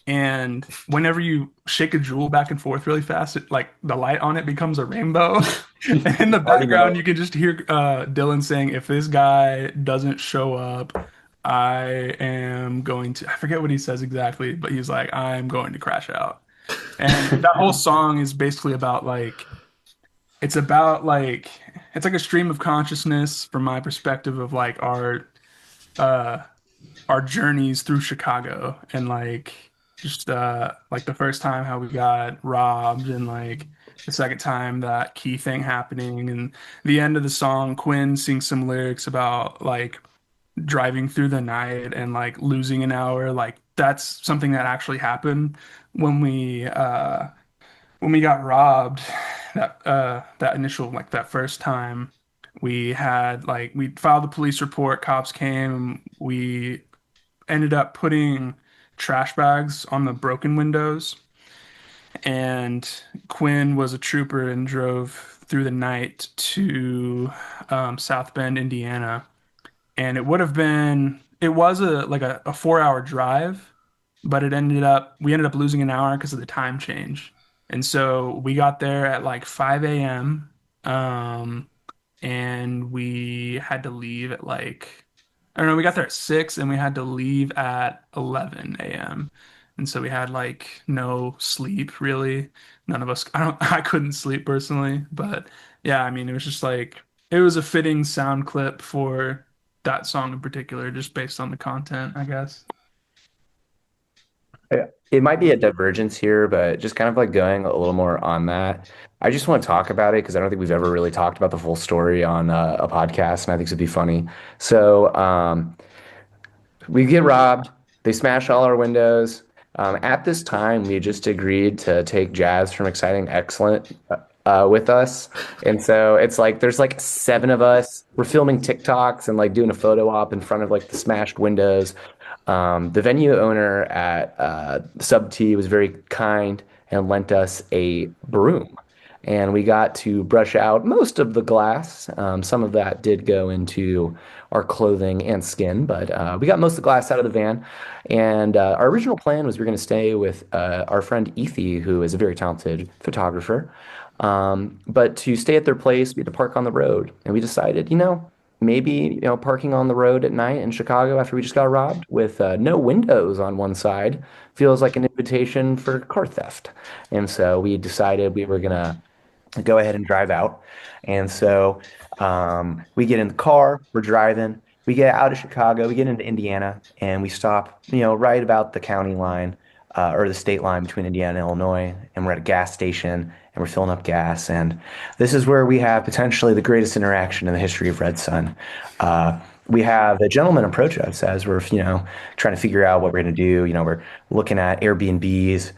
and whenever you shake a jewel back and forth really fast, like the light on it becomes a rainbow. And in the Already background, know. you can just hear Dylan saying, "If this guy doesn't show up, I am going to." I forget what he says exactly, but he's like, "I'm going to crash out." And that whole song is basically about like it's about like it's like a stream of consciousness from my perspective of like uh our journeys through Chicago and like just like the first time how we got robbed and like the second time that key thing happening and the end of the song Quinn sings some lyrics about like driving through the night and like losing an hour like that's something that actually happened when we got robbed that initial like that first time we had like we filed the police report, cops came, we ended up putting trash bags on the broken windows, and Quinn was a trooper and drove through the night to South Bend, Indiana. And it was a 4 hour drive, but we ended up losing an hour because of the time change. And so we got there at like 5 a.m. Um, and we had to leave at like I don't know, we got there at 6 and we had to leave at 11 a.m. And so we had like no sleep really. None of us I couldn't sleep personally, but yeah, I mean it was just like it was a fitting sound clip for that song in particular, just based on the content, I guess. Yeah. It might be a divergence here, but just kind of like going a little more on that. I just want to talk about it because I don't think we've ever really talked about the full story on a podcast, and I think it'd be funny. So, we get robbed. They smash all our windows. At this time, we just agreed to take Jazz from Exciting Excellent with us. And so it's like there's like seven of us. We're filming TikToks and like doing a photo op in front of like the smashed windows. The venue owner at Sub T was very kind and lent us a broom. And we got to brush out most of the glass. Some of that did go into our clothing and skin, but we got most of the glass out of the van. And our original plan was we were going to stay with our friend Ethy, who is a very talented photographer. But to stay at their place, we had to park on the road. And we decided, maybe, parking on the road at night in Chicago after we just got robbed with no windows on one side feels like an invitation for car theft. And so we decided we were going to go ahead and drive out. And so we get in the car, we're driving, we get out of Chicago, we get into Indiana, and we stop, right about the county line or the state line between Indiana and Illinois. And we're at a gas station and we're filling up gas. And this is where we have potentially the greatest interaction in the history of Red Sun. We have a gentleman approach us as we're, trying to figure out what we're going to do. We're looking at Airbnbs.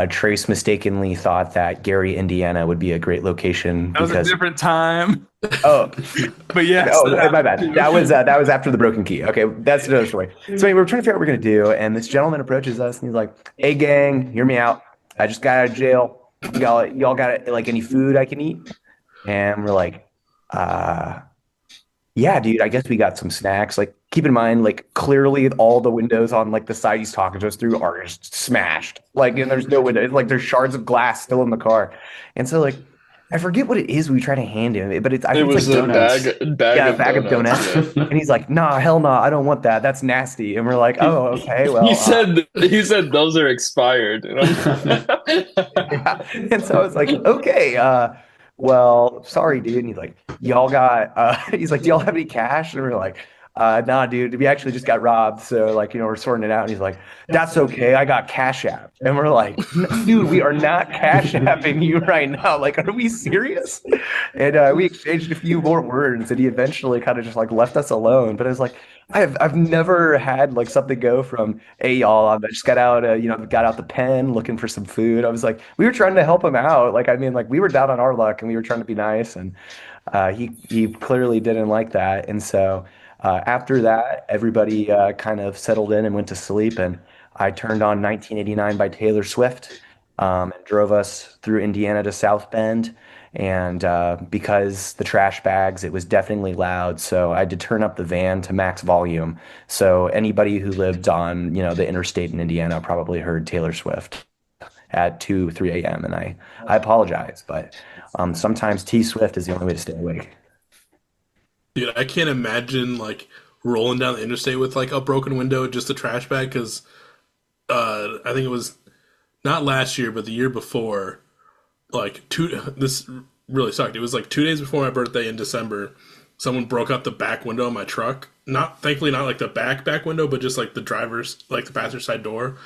Trace mistakenly thought that Gary, Indiana would be a great location That was a because, different time. oh, But yes, oh, that my happened bad. too. That was after the broken key. Okay, that's another story. So anyway, we're trying to figure out what we're gonna do, and this gentleman approaches us, and he's like, "Hey, gang, hear me out. I just got out of jail. Y'all got like any food I can eat?" And we're like, uh, yeah, dude, I guess we got some snacks. Like, keep in mind, like, clearly all the windows on like the side he's talking to us through are just smashed. Like, and there's no window. Like, there's shards of glass still in the car. And so, like, I forget what it is we try to hand him, but I It think it's was like a donuts. bag Yeah, a of bag of donuts. donuts. Yeah. And he's like, nah, hell no, I don't want that. That's nasty. And we're like, He, oh, okay, he well, said those are expired. And yeah. And so I was like, okay, well, sorry, dude. And he's like, y'all got, he's like, do y'all have any cash? And we're like, nah, dude, we actually just got robbed. So, like, we're sorting it out. And he's like, that's okay. I got Cash App. And we're like, dude, we are not Cash Apping you right now. Like, are we serious? And we exchanged a few more words, and he eventually kind of just like left us alone. But I was like, I've never had like something go from, hey y'all, I just got out, got out the pen looking for some food. I was like, we were trying to help him out. Like, I mean, like we were down on our luck, and we were trying to be nice, and he clearly didn't like that. And so after that, everybody kind of settled in and went to sleep, and I turned on 1989 by Taylor Swift and drove us through Indiana to South Bend. And because the trash bags, it was deafeningly loud. So I had to turn up the van to max volume. So anybody who lived on, the interstate in Indiana probably heard Taylor Swift at 2, 3 a.m. And I apologize, but sometimes T Swift is the only way to stay awake. Dude, I can't imagine like rolling down the interstate with like a broken window, just a trash bag. Because I think it was not last year, but the year before. Like this really sucked. It was like 2 days before my birthday in December. Someone broke out the back window of my truck. Not thankfully not like the back window, but just like the driver's like the passenger side door.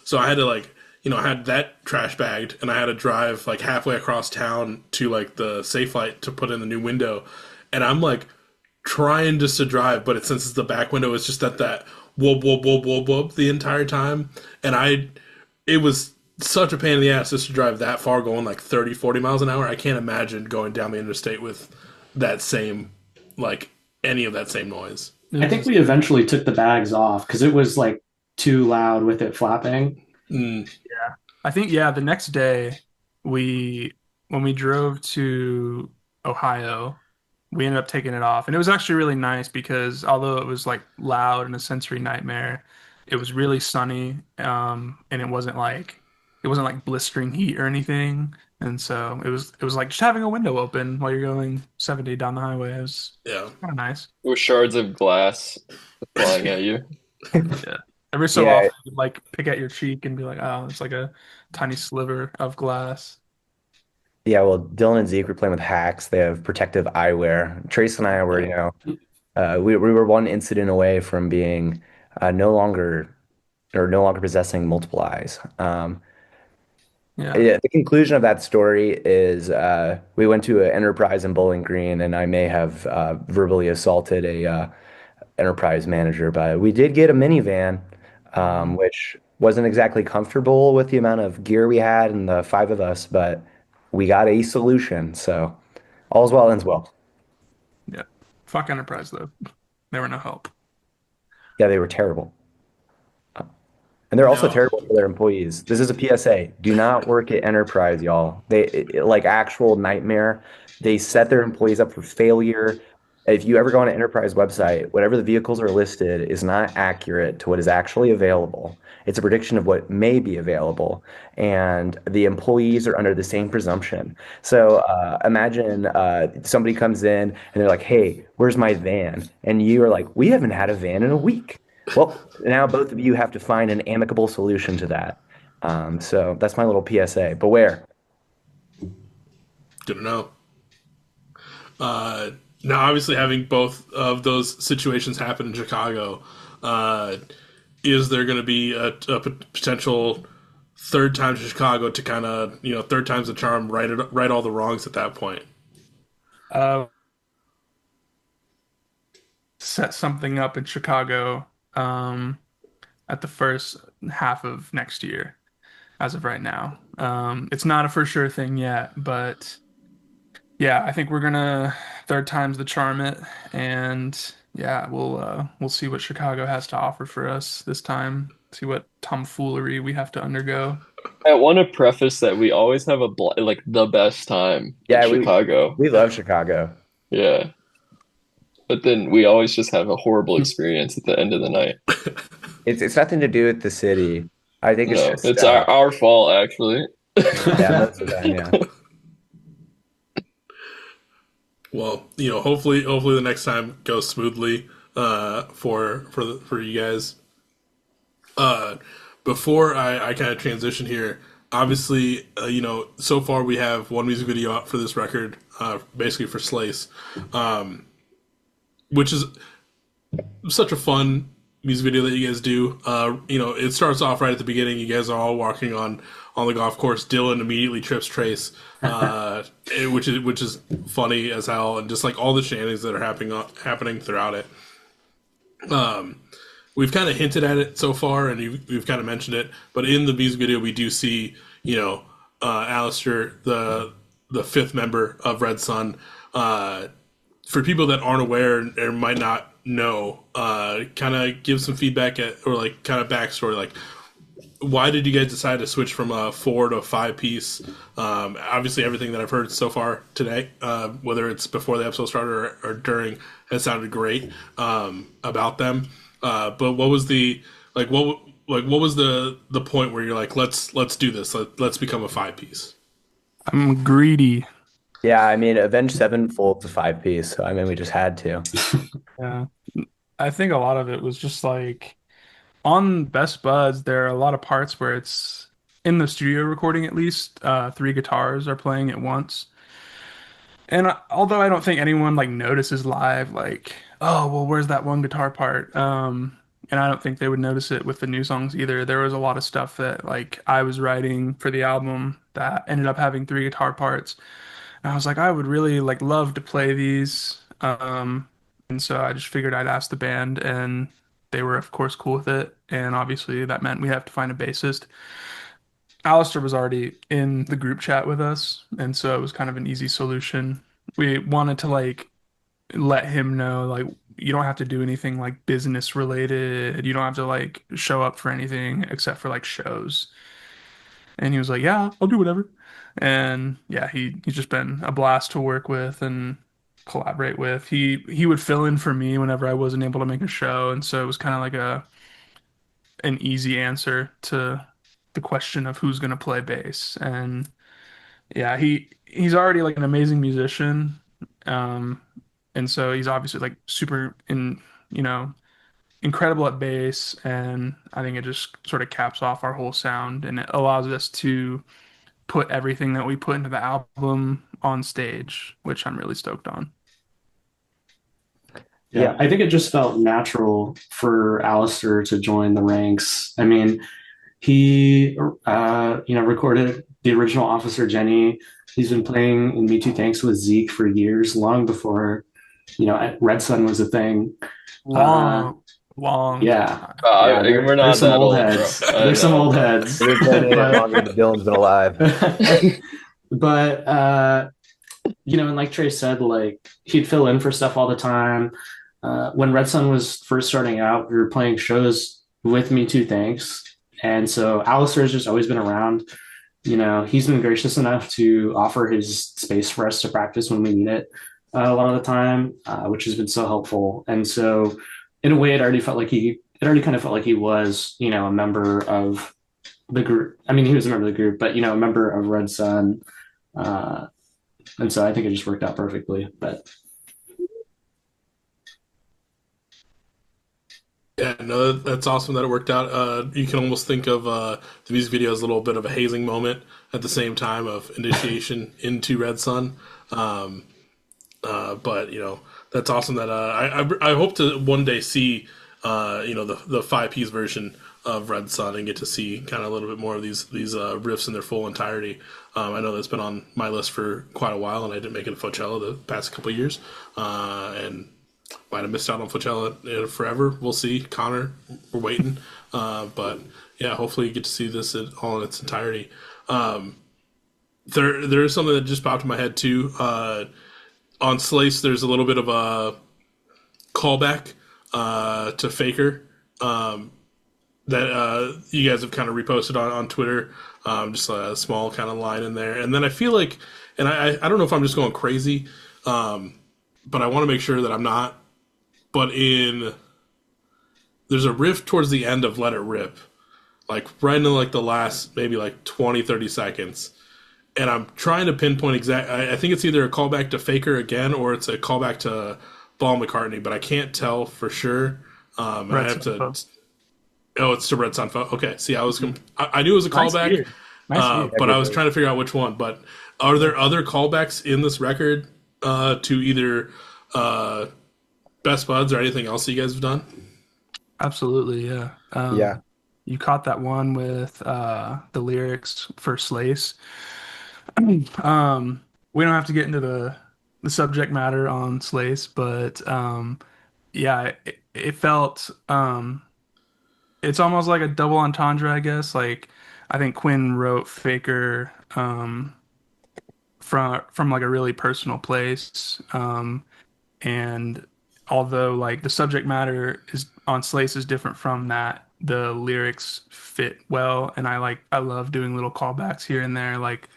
So I had to like I had that trash bagged and I had to drive like halfway across town to like the safe light to put in the new window. And I'm like trying just to drive, but since it's the back window, it's just that whoop whoop whoop whoop whoop the entire time. And it was such a pain in the ass just to drive that far going like 30, 40 miles an hour. I can't imagine going down the interstate with that same, like any of that same noise. I think we eventually took the bags off because it was like too loud with it flapping. Mm, Yeah. I think, yeah, the next day we when we drove to Ohio, we ended up taking it off. And it was actually really nice because although it was like loud and a sensory nightmare, it was really sunny. And it wasn't like blistering heat or anything. And so it was like just having a window open while you're going 70 down the highway. It was yeah. kind of nice. With shards of glass flying at you. Yeah. Every so Yeah, often, you'd like pick at your cheek and be like, oh, it's like a tiny sliver of glass. yeah. Well, Dylan and Zeke were playing with hacks. They have protective eyewear. Trace and I were, we were one incident away from being no longer or no longer possessing multiple eyes. Yeah. Yeah, the conclusion of that story is we went to an Enterprise in Bowling Green, and I may have verbally assaulted a Enterprise manager, but we did get a minivan, which wasn't exactly comfortable with the amount of gear we had and the five of us, but we got a solution. So all's well ends well. Yeah. Fuck Enterprise though. They were no help. Yeah, they were terrible. And they're also Now, terrible for their employees. This is a PSA. Do not work at Enterprise, y'all. Like actual nightmare. They set their employees up for failure. If you ever go on an Enterprise website, whatever the vehicles are listed is not accurate to what is actually available. It's a prediction of what may be available, and the employees are under the same presumption. So imagine somebody comes in and they're like, "Hey, where's my van?" And you are like, "We haven't had a van in a week." Well, now both of you have to find an amicable solution to that. So that's my little PSA. Beware. good to know. Now, obviously, having both of those situations happen in Chicago, uh, is there going to be a potential third time to Chicago to kind of third time's the charm, right all the wrongs at that point? Uh, Set something up in Chicago, um, at the first half of next year, as of right now. It's not a for sure thing yet, but yeah, I think we're gonna third time's the charm it, and yeah, we'll see what Chicago has to offer for us this time. See what tomfoolery we have to undergo. I want to preface that we always have like the best time in Yeah, Chicago. we love Chicago. Yeah. But then we always just have a horrible experience at the end of the night. It's nothing to do with the city. I think it's No, just it's our fault actually. yeah, most of the time, yeah. Well, hopefully the next time goes smoothly for you guys. Uh, Before I kind of transition here, obviously, so far we have one music video out for this record, basically for Slice, which is such a fun music video that you guys do. It starts off right at the beginning. You guys are all walking on the golf course. Dylan immediately trips Trace, which is funny as hell, and just like all the shenanigans that are happening throughout it. We've kind of hinted at it so far, and we've kind of mentioned it. But in the music video, we do see, Alistair, the fifth member of Red Sun. For people that aren't aware or might not know, kind of give some feedback or like kind of backstory. Like, why did you guys decide to switch from a four to a five piece? Obviously, everything that I've heard so far today, whether it's before the episode started or during, has sounded great about them. But what was the what was the point where you're like, let's do this, let's become a five piece? I'm greedy. Yeah, I mean, Avenged Sevenfold's a five piece, so I mean, we just had to. Yeah. I think a lot of it was just like on Best Buds, there are a lot of parts where it's in the studio recording at least, three guitars are playing at once. And although I don't think anyone like notices live, like, oh, well, where's that one guitar part? And I don't think they would notice it with the new songs either. There was a lot of stuff that like I was writing for the album that ended up having three guitar parts. And I was like, I would really like love to play these. And so I just figured I'd ask the band, and they were of course cool with it. And obviously that meant we have to find a bassist. Alistair was already in the group chat with us, and so it was kind of an easy solution. We wanted to like let him know like you don't have to do anything like business related. You don't have to like show up for anything except for like shows. And he was like, "Yeah, I'll do whatever." And yeah, he's just been a blast to work with and collaborate with. He would fill in for me whenever I wasn't able to make a show, and so it was kind of like a an easy answer to the question of who's going to play bass. And yeah, he's already like an amazing musician. Um, and so he's obviously like super you know, incredible at bass. And I think it just sort of caps off our whole sound and it allows us to put everything that we put into the album on stage, which I'm really stoked on. Yeah. Yeah, I think it just felt natural for Alistair to join the ranks. I mean, he, recorded the original Officer Jenny. He's been playing in Me Too Thanks with Zeke for years, long before, Red Sun was a thing. Uh, Long, long yeah, time. yeah, We're there's not some that old old, bro. heads. I There's some know, old bro. heads, We've been in it but longer than Dylan's been alive. but and like Trey said, like he'd fill in for stuff all the time. When Red Sun was first starting out, we were playing shows with Me Too Thanks. And so Alistair's just always been around. He's been gracious enough to offer his space for us to practice when we need it a lot of the time, which has been so helpful. And so, in a way, it already kind of felt like he was, a member of the group. I mean, he was a member of the group, but a member of Red Sun. Uh, and so I think it just worked out perfectly. But Yeah, no, that's awesome that it worked out. You can almost think of the music video as a little bit of a hazing moment at the same time of initiation into Red Sun. Um, but that's awesome that I hope to one day see the five piece version of Red Sun and get to see kind of a little bit more of these riffs in their full entirety. I know that's been on my list for quite a while, and I didn't make it to Coachella the past couple of years, and might have missed out on Coachella forever. We'll see. Connor, we're waiting, but yeah, hopefully you get to see this all in its entirety. There is something that just popped in my head too. On Slice, there's a little bit of a callback to Faker that you guys have kind of reposted on Twitter. Just a small kind of line in there. And then I feel like, and I don't know if I'm just going crazy, but I want to make sure that I'm not. But there's a riff towards the end of Let It Rip, like right in like the last maybe like 20, 30 seconds. And I'm trying to pinpoint exact. I think it's either a callback to Faker again or it's a callback to Paul McCartney, but I can't tell for sure. And I Red have to. Sun. Oh, it's to Red Sun. Okay, see, I knew it was a Nice callback, ear. Nice ear. but I was trying to figure out which one. But are there other callbacks in this record to either Best Buds or anything else that you guys have done? Absolutely, yeah. Yeah. You caught that one with the lyrics for Slace. We don't have to get into the subject matter on Slace, but yeah, it felt it's almost like a double entendre, I guess. Like I think Quinn wrote Faker from like a really personal place. And although like the subject matter is on Slace is different from that, the lyrics fit well, and I love doing little callbacks here and there, like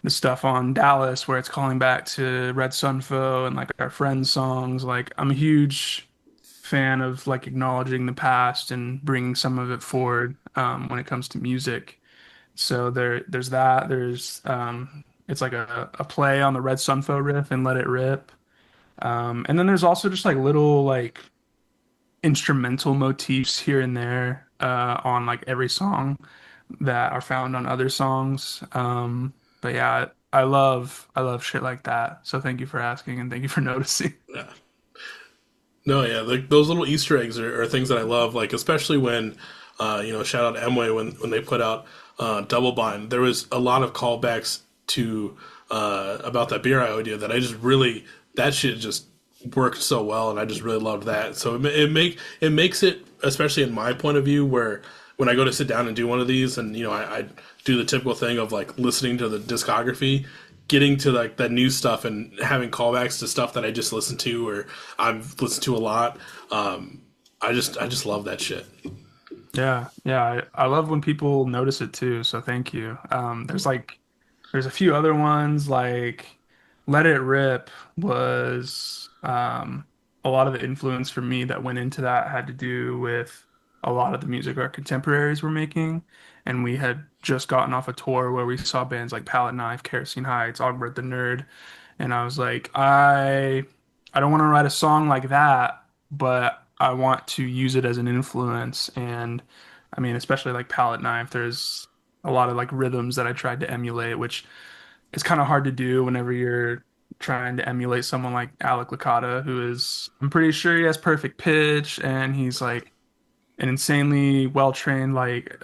the stuff on Dallas where it's calling back to Red Sunfo and like our friends' songs. Like I'm a huge fan of like acknowledging the past and bringing some of it forward when it comes to music. So there's that. It's like a play on the Red Sunfo riff and Let It Rip. And then there's also just like little like instrumental motifs here and there on like every song that are found on other songs. But yeah, I love shit like that. So thank you for asking and thank you for noticing. Yeah. No, yeah, like those little Easter eggs are things that I love. Like especially when, shout out Emway when they put out Double Bind. There was a lot of callbacks to about that beer I owed you that I just really that shit just worked so well, and I just really loved that. So it makes it, especially in my point of view, where when I go to sit down and do one of these, and I do the typical thing of like listening to the discography, getting to like that new stuff and having callbacks to stuff that I just listened to or I've listened to a lot. I just love that shit. Yeah, yeah, I love when people notice it too. So thank you. There's a few other ones like Let It Rip was a lot of the influence for me that went into that had to do with a lot of the music our contemporaries were making. And we had just gotten off a tour where we saw bands like Palette Knife, Kerosene Heights, Ogbert the Nerd. And I was like, I don't want to write a song like that, but I want to use it as an influence. And I mean, especially like Palette Knife, there's a lot of like rhythms that I tried to emulate, which it's kind of hard to do whenever you're trying to emulate someone like Alec Lakata, who is, I'm pretty sure he has perfect pitch and he's like an insanely well trained, like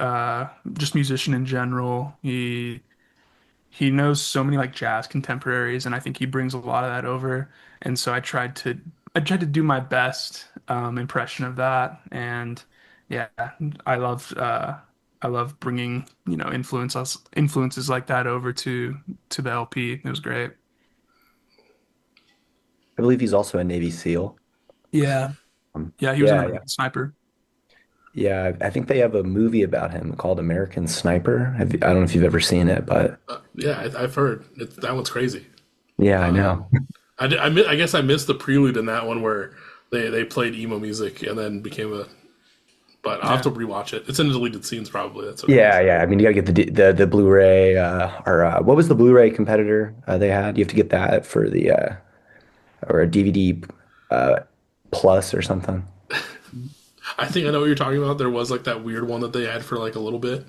just musician in general. He knows so many like jazz contemporaries, and I think he brings a lot of that over. And so I tried to do my best impression of that. And yeah, I love I love bringing influences like that over to the LP. It was great. I believe he's also a Navy SEAL. Yeah, yeah, he was an Yeah, yeah. American sniper. Yeah, I think they have a movie about him called American Sniper. I don't know if you've ever seen it, but Yeah, I've heard that one's crazy. yeah, I know. I guess I missed the prelude in that one where they played emo music and then became a. But I'll have Yeah. to rewatch it. It's in the deleted scenes probably. That's what it Yeah, is. yeah. I mean, you gotta get the Blu-ray or what was the Blu-ray competitor they had? You have to get that for the or a DVD uh, plus or something. I think I know what you're talking about. There was like that weird one that they had for like a little bit.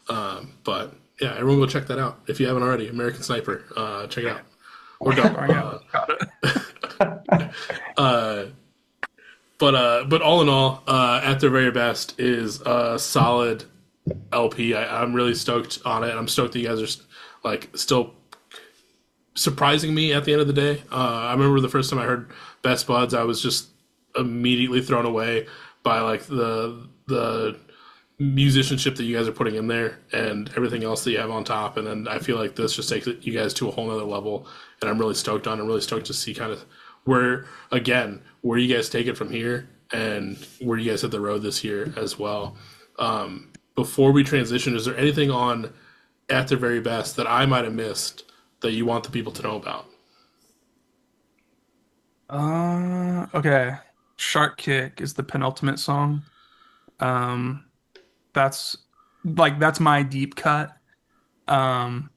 But yeah, everyone go check that out if you haven't already. American Sniper. Check it out. Or don't. Sorry, yeah, got it. But all in all, at their very best is a solid LP. I'm really stoked on it. I'm stoked that you guys are like still surprising me at the end of the day. I remember the first time I heard Best Buds, I was just immediately thrown away by like the musicianship that you guys are putting in there and everything else that you have on top. And then I feel like this just takes you guys to a whole nother level. And I'm really stoked on. I'm really stoked to see kind of where you guys take it from here and where you guys hit the road this year as well. Before we transition, is there anything on at their very best that I might have missed that you want the people to know about? Okay. Shark Kick is the penultimate song. Um, that's that's my deep cut. Um,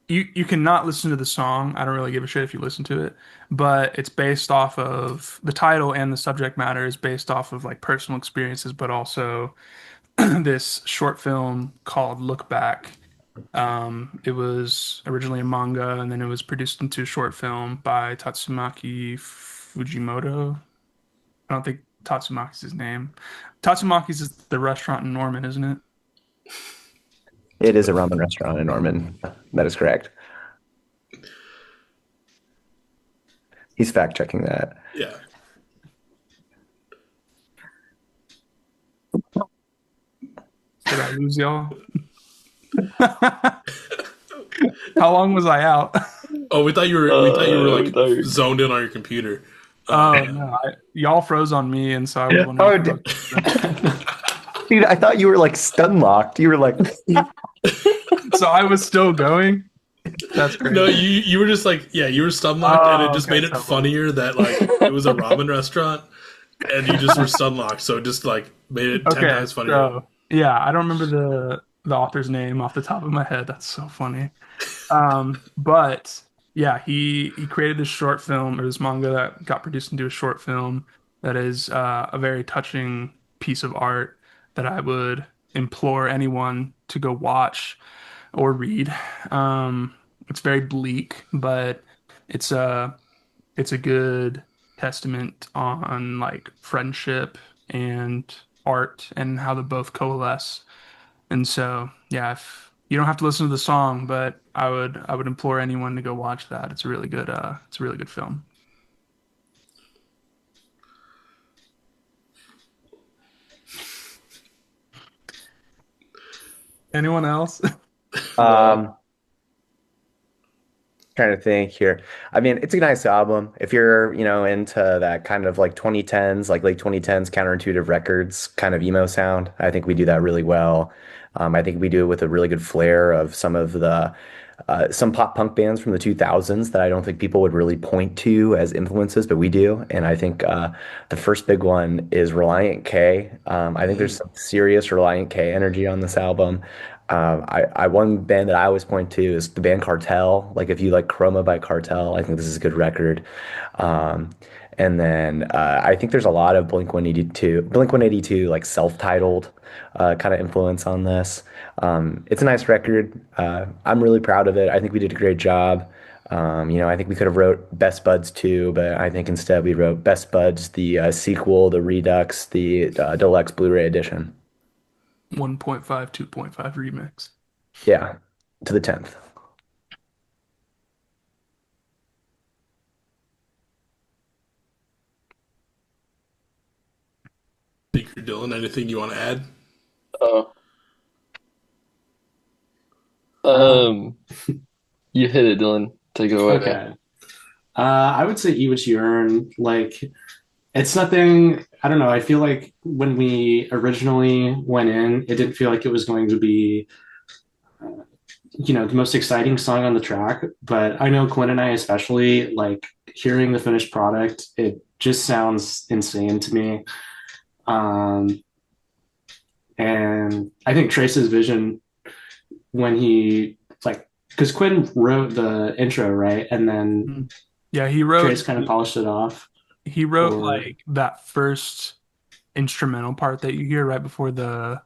you cannot listen to the song. I don't really give a shit if you listen to it, but it's based off of the title and the subject matter is based off of like personal experiences, but also this short film called Look Back. It was originally a manga and then it was produced into a short film by Tatsumaki Fujimoto. I don't think Tatsumaki's his name. Tatsumaki's is the restaurant in Norman, isn't it? It is a ramen restaurant in Norman. That is correct. He's fact checking that. Yeah. Did I lose y'all? How long was I out? Oh, we thought you were we like thought you were- zoned in on your computer. Oh no, y'all froze on me, and so I was wondering. Oh, if I was- Dude, I thought you were like stun locked. You were like, So I was still going. That's No, crazy. you were just like, yeah, you were stun locked, and it Oh, just okay, made it so funny. funnier that like it was a ramen restaurant, and you just were stun locked, so it just like made it 10 Okay, times funnier. so yeah, I don't remember the author's name off the top of my head. That's so funny. But yeah, he created this short film or this manga that got produced into a short film that is a very touching piece of art that I would implore anyone to go watch or read. It's very bleak, but it's a good testament on like friendship and art and how they both coalesce. And so, yeah, if you don't have to listen to the song, but I would implore anyone to go watch that. It's a really good film. Anyone else? No. um, trying to think here. I mean, it's a nice album. If you're, into that kind of like 2010s, like late 2010s counterintuitive records kind of emo sound, I think we do that really well. I think we do it with a really good flair of some pop punk bands from the 2000s that I don't think people would really point to as influences, but we do. And I think the first big one is Reliant K. I think there's Mm. some serious Reliant K energy on this album. One band that I always point to is the band Cartel. Like if you like Chroma by Cartel, I think this is a good record. Um, and then I think there's a lot of Blink 182, like self-titled kind of influence on this. It's a nice record. I'm really proud of it. I think we did a great job. I think we could have wrote Best Buds too, but I think instead we wrote Best Buds, the sequel, the Redux, the deluxe Blu-ray edition. 1.5, 2.5 remix. Yeah, to the 10th. Speaker Dylan, anything you want to add? Uh, Um, um, you hit it, Dylan. Take it away. okay. I would say Eat What You Earn. Like, it's nothing. I don't know. I feel like when we originally went in, it didn't feel like it was going to be, the most exciting song on the track. But I know Quinn and I, especially, like hearing the finished product, it just sounds insane to me. Um, and I think Trace's vision when he like, because Quinn wrote the intro, right? And then Mhm. Yeah, he wrote Trace kind of polished it off he wrote for. like that first instrumental part that you hear right before the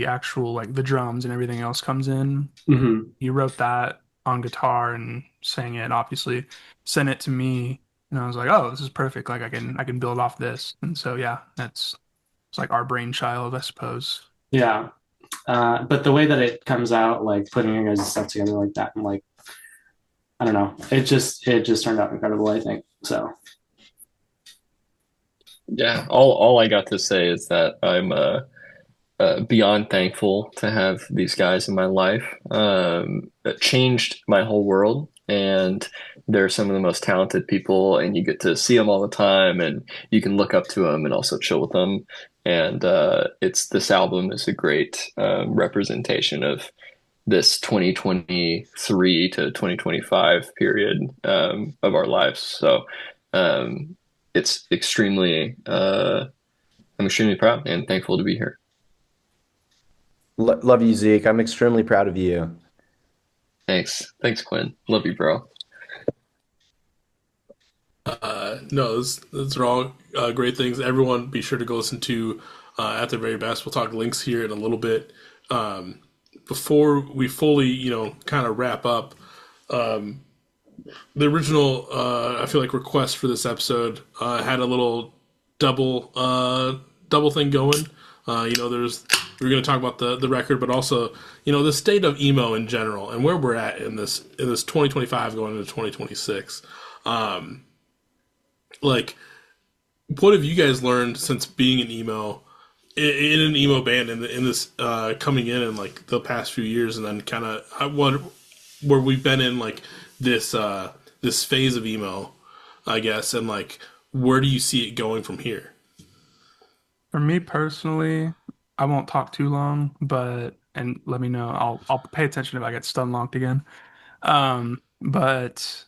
actual like the drums and everything else comes in. Mhm. He wrote that on guitar and sang it, obviously, sent it to me, and I was like, oh, this is perfect. Like I can build off this. And so yeah, it's like our brainchild, I suppose. Yeah. But the way that it comes out, like putting your guys' stuff together like that, and like I don't know, it just turned out incredible. I think so. Yeah, all I got to say is that I'm beyond thankful to have these guys in my life. It changed my whole world, and they're some of the most talented people, and you get to see them all the time, and you can look up to them and also chill with them. And it's this album is a great representation of this 2023 to 2025 period of our lives. So um, it's extremely, I'm extremely proud and thankful to be here. Love you, Zeke. I'm extremely proud of you. Thanks, Quinn. Love you, bro. No, those are all great things. Everyone, be sure to go listen to At Their Very Best. We'll talk links here in a little bit. Um, Before we fully, kind of wrap up, the original, I feel like, request for this episode had a little double double thing going. There's we're going to talk about the record, but also the state of emo in general and where we're at in this 2025 going into 2026. Like, what have you guys learned since being an emo in an emo band in this coming in like the past few years, and then kind of what where we've been in like this phase of emo, I guess, and like where do you see it going from here? For me personally, I won't talk too long, but and let me know. I'll pay attention if I get stun locked again. But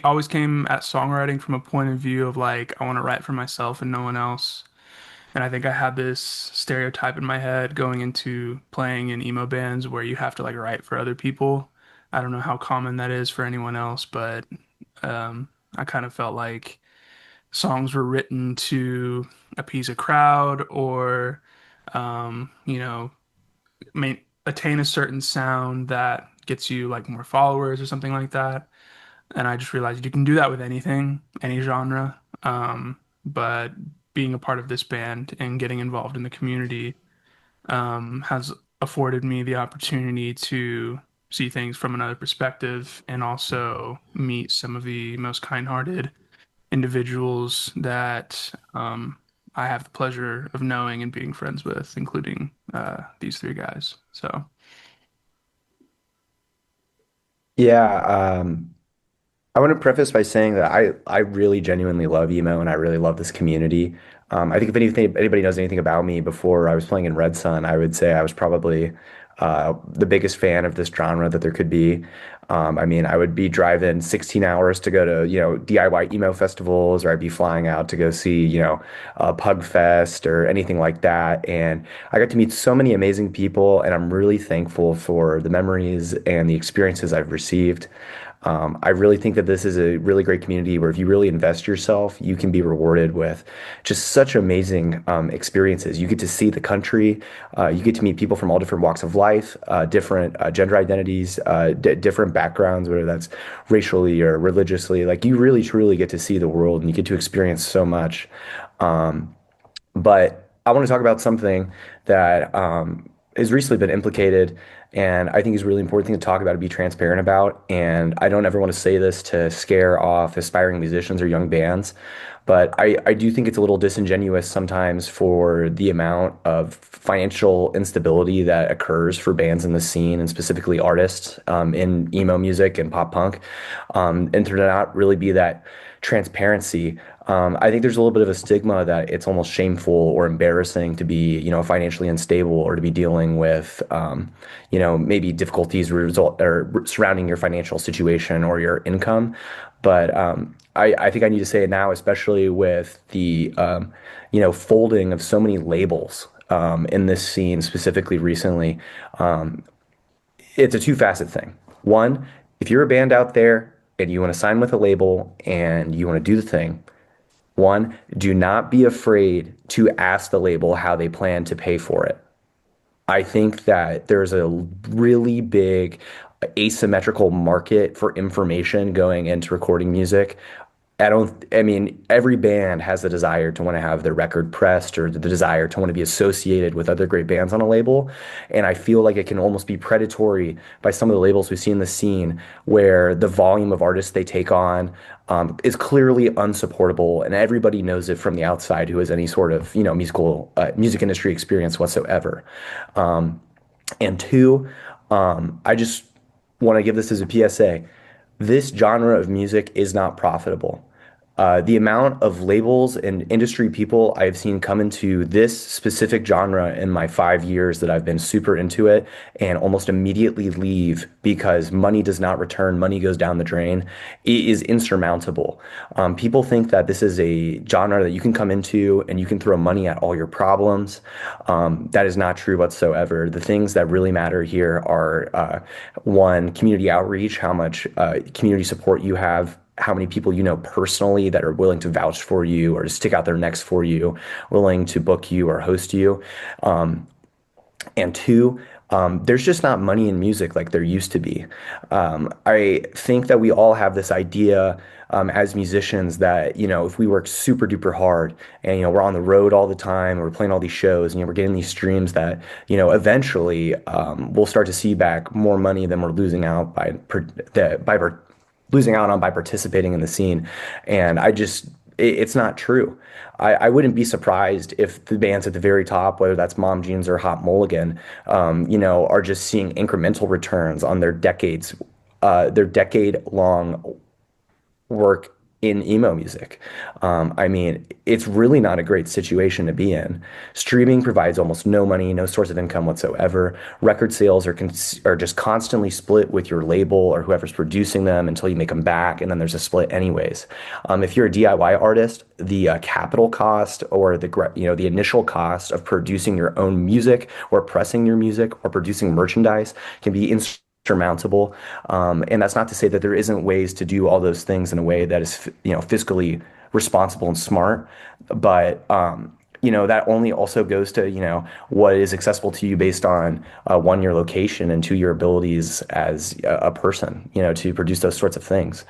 always came at songwriting from a point of view of like I want to write for myself and no one else. And I think I had this stereotype in my head going into playing in emo bands where you have to like write for other people. I don't know how common that is for anyone else, but I kind of felt like songs were written to appease a crowd or, you know, attain a certain sound that gets you like more followers or something like that. And I just realized you can do that with anything, any genre. But being a part of this band and getting involved in the community has afforded me the opportunity to see things from another perspective and also meet some of the most kind-hearted individuals that I have the pleasure of knowing and being friends with, including these three guys. So, Yeah, I want to preface by saying that I really genuinely love emo and I really love this community. I think if anything, anybody knows anything about me before I was playing in Red Sun, I would say I was probably the biggest fan of this genre that there could be. I mean, I would be driving 16 hours to go to, DIY emo festivals, or I'd be flying out to go see, Pug Fest or anything like that. And I got to meet so many amazing people, and I'm really thankful for the memories and the experiences I've received. I really think that this is a really great community where if you really invest yourself, you can be rewarded with just such amazing experiences. You get to see the country, you get to meet people from all different walks of life, different gender identities, different backgrounds, whether that's racially or religiously. Like you really truly get to see the world and you get to experience so much. But I want to talk about something that has recently been implicated, and I think is a really important thing to talk about and be transparent about. And I don't ever want to say this to scare off aspiring musicians or young bands, but I do think it's a little disingenuous sometimes for the amount of financial instability that occurs for bands in the scene and specifically artists in emo music and pop punk, and to not really be that transparency. I think there's a little bit of a stigma that it's almost shameful or embarrassing to be, financially unstable or to be dealing with, maybe difficulties result or surrounding your financial situation or your income. But I think I need to say it now, especially with the, folding of so many labels in this scene, specifically recently. It's a two-facet thing. One, if you're a band out there and you want to sign with a label and you want to do the thing, one, do not be afraid to ask the label how they plan to pay for it. I think that there's a really big asymmetrical market for information going into recording music. I mean, every band has the desire to want to have their record pressed or the desire to want to be associated with other great bands on a label. And I feel like it can almost be predatory by some of the labels we see in the scene where the volume of artists they take on is clearly unsupportable. And everybody knows it from the outside who has any sort of, music industry experience whatsoever. And two, I just want to give this as a PSA. This genre of music is not profitable. The amount of labels and industry people I've seen come into this specific genre in my 5 years that I've been super into it and almost immediately leave because money does not return, money goes down the drain, is insurmountable. People think that this is a genre that you can come into and you can throw money at all your problems. That is not true whatsoever. The things that really matter here are one, community outreach, how much community support you have, how many people you know personally that are willing to vouch for you or to stick out their necks for you, willing to book you or host you. And two, there's just not money in music like there used to be. I think that we all have this idea as musicians that, if we work super duper hard and, we're on the road all the time, we're playing all these shows and we're getting these streams that, eventually we'll start to see back more money than we're losing out by participating in the scene. And it's not true. I wouldn't be surprised if the bands at the very top, whether that's Mom Jeans or Hot Mulligan, are just seeing incremental returns on their decade long work in emo music. I mean, it's really not a great situation to be in. Streaming provides almost no money, no source of income whatsoever. Record sales are just constantly split with your label or whoever's producing them until you make them back, and then there's a split anyways. If you're a DIY artist, the capital cost or the initial cost of producing your own music or pressing your music or producing merchandise can be insurmountable. And that's not to say that there isn't ways to do all those things in a way that is, fiscally responsible and smart. But that only also goes to, what is accessible to you based on one, your location, and two, your abilities as a person, to produce those sorts of things.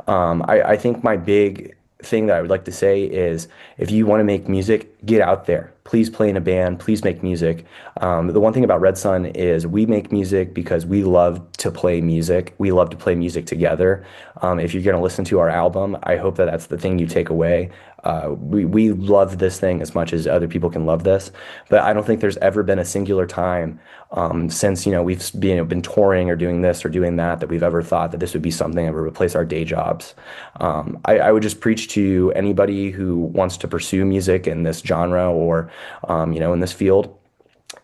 I think my big thing that I would like to say is if you want to make music, get out there. Please play in a band. Please make music. The one thing about Red Sun is we make music because we love to play music. We love to play music together. If you're going to listen to our album, I hope that that's the thing you take away. We love this thing as much as other people can love this, but I don't think there's ever been a singular time since we've been touring or doing this or doing that that we've ever thought that this would be something that would replace our day jobs. I would just preach to anybody who wants to pursue music in this genre or in this field.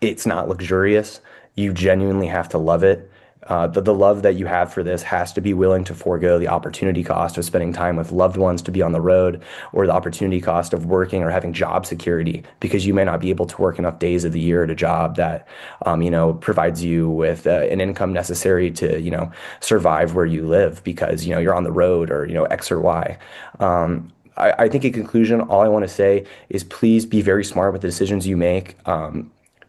It's not luxurious. You genuinely have to love it. The love that you have for this has to be willing to forego the opportunity cost of spending time with loved ones to be on the road, or the opportunity cost of working or having job security because you may not be able to work enough days of the year at a job that provides you with an income necessary to survive where you live because you're on the road or X or Y. I think in conclusion, all I want to say is please be very smart with the decisions you make.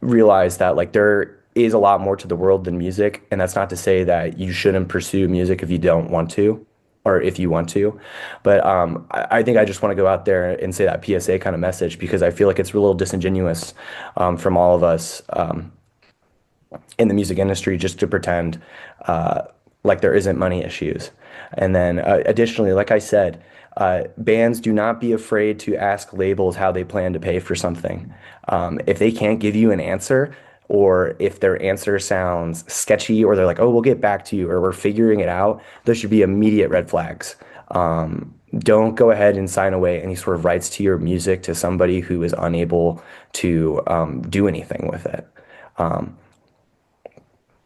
Realize that like there is a lot more to the world than music, and that's not to say that you shouldn't pursue music if you don't want to, or if you want to. But I think I just want to go out there and say that PSA kind of message because I feel like it's a little disingenuous from all of us in the music industry just to pretend like there isn't money issues. And then additionally, like I said, bands do not be afraid to ask labels how they plan to pay for something. If they can't give you an answer, or if their answer sounds sketchy, or they're like, oh, we'll get back to you, or we're figuring it out, there should be immediate red flags. Don't go ahead and sign away any sort of rights to your music to somebody who is unable to do anything with it. Um,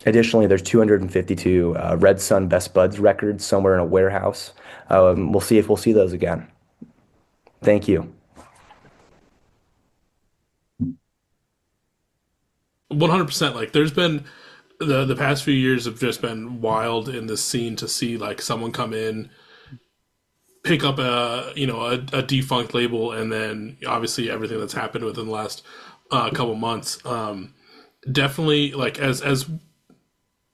Additionally, there's 252 Red Sun Best Buds records somewhere in a warehouse. We'll see if we'll see those again. Thank you. 100%. Like there's been the past few years have just been wild in this scene to see like someone come in, pick up a defunct label, and then obviously everything that's happened within the last couple months. Definitely, like as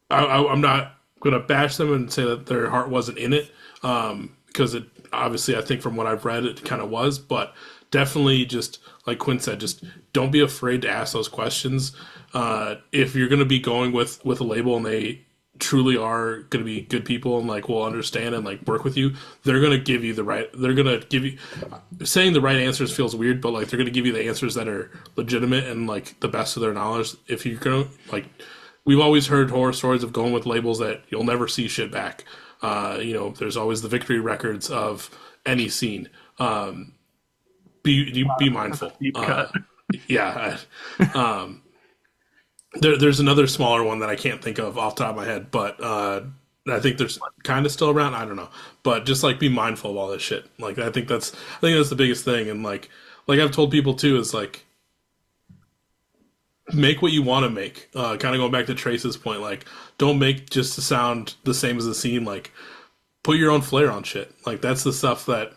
I'm not gonna bash them and say that their heart wasn't in it, because it obviously I think from what I've read it kind of was, but definitely just like Quinn said, just don't be afraid to ask those questions. If you're gonna be going with a label and they truly are going to be good people and like will understand and like work with you, they're going to give you the right, they're going to give you, saying the right answers feels weird, but like they're going to give you the answers that are legitimate and like the best of their knowledge. If you're going to like, we've always heard horror stories of going with labels that you'll never see shit back. There's always the victory records of any scene. Be mindful. Deep cut. Yeah. There's another smaller one that I can't think of off the top of my head, but I think there's kind of still around. I don't know, but just like be mindful of all this shit. Like I think that's the biggest thing, and like I've told people too is like make what you want to make. Kind of going back to Trace's point, like don't make just to sound the same as the scene. Like put your own flair on shit. Like that's the stuff that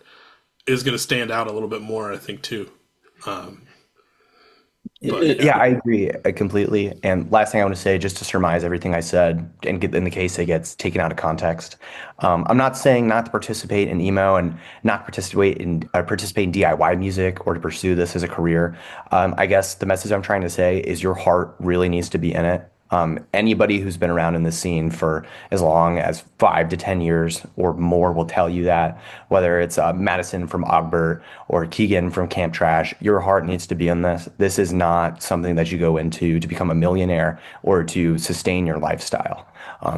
is going to stand out a little bit more, I think too. Um, but yeah. Yeah, I agree completely. And last thing I want to say, just to surmise everything I said, and get in the case it gets taken out of context, I'm not saying not to participate in emo and not participate in DIY music or to pursue this as a career. I guess the message I'm trying to say is your heart really needs to be in it. Anybody who's been around in the scene for as long as 5 to 10 years or more will tell you that. Whether it's Madison from Ogbert or Keegan from Camp Trash, your heart needs to be in this. This is not something that you go into to become a millionaire or to sustain your lifestyle.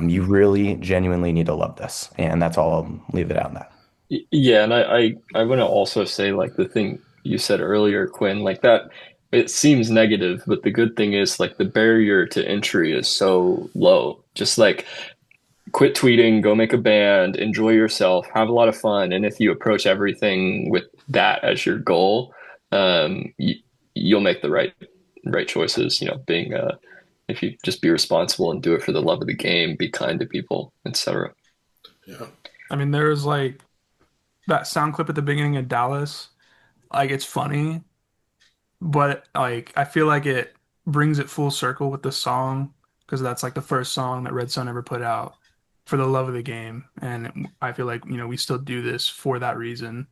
You really genuinely need to love this, and that's all. I'll leave it out on that. Yeah, and I want to also say like the thing you said earlier, Quinn, like that it seems negative, but the good thing is like the barrier to entry is so low. Just like quit tweeting, go make a band, enjoy yourself, have a lot of fun, and if you approach everything with that as your goal, you, you'll make the right choices. You know, being if you just be responsible and do it for the love of the game, be kind to people, etc. Yeah. I mean, there's like that sound clip at the beginning of Dallas. Like it's funny, but like I feel like it brings it full circle with the song because that's like the first song that Red Sun ever put out for the love of the game. And I feel like, we still do this for that reason.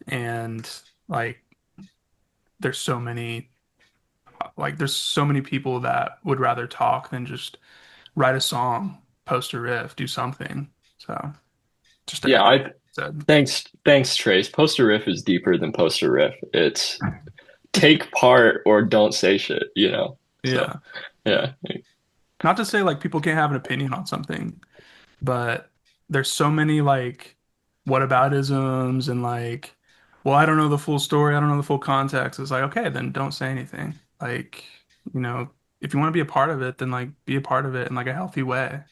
And like there's so many there's so many people that would rather talk than just write a song, post a riff, do something. So just to Yeah, echo what I you said. thanks, Trace. Poster riff is deeper than poster riff. It's take part or don't say shit, you know. So Yeah. yeah. Not to say like people can't have an opinion on something, but there's so many like whataboutisms and like, well, I don't know the full story, I don't know the full context. It's like, okay, then don't say anything. Like, you know, if you want to be a part of it, then like be a part of it in like a healthy way.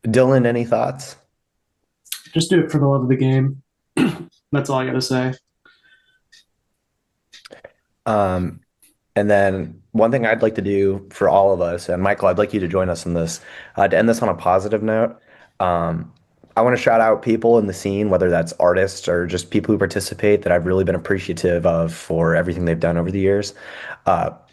Dylan, any thoughts? Just do it for the love of the game. That's all I gotta say. Um, And then one thing I'd like to do for all of us, and Michael, I'd like you to join us in this, to end this on a positive note. Um, I want to shout out people in the scene, whether that's artists or just people who participate, that I've really been appreciative of for everything they've done over the years.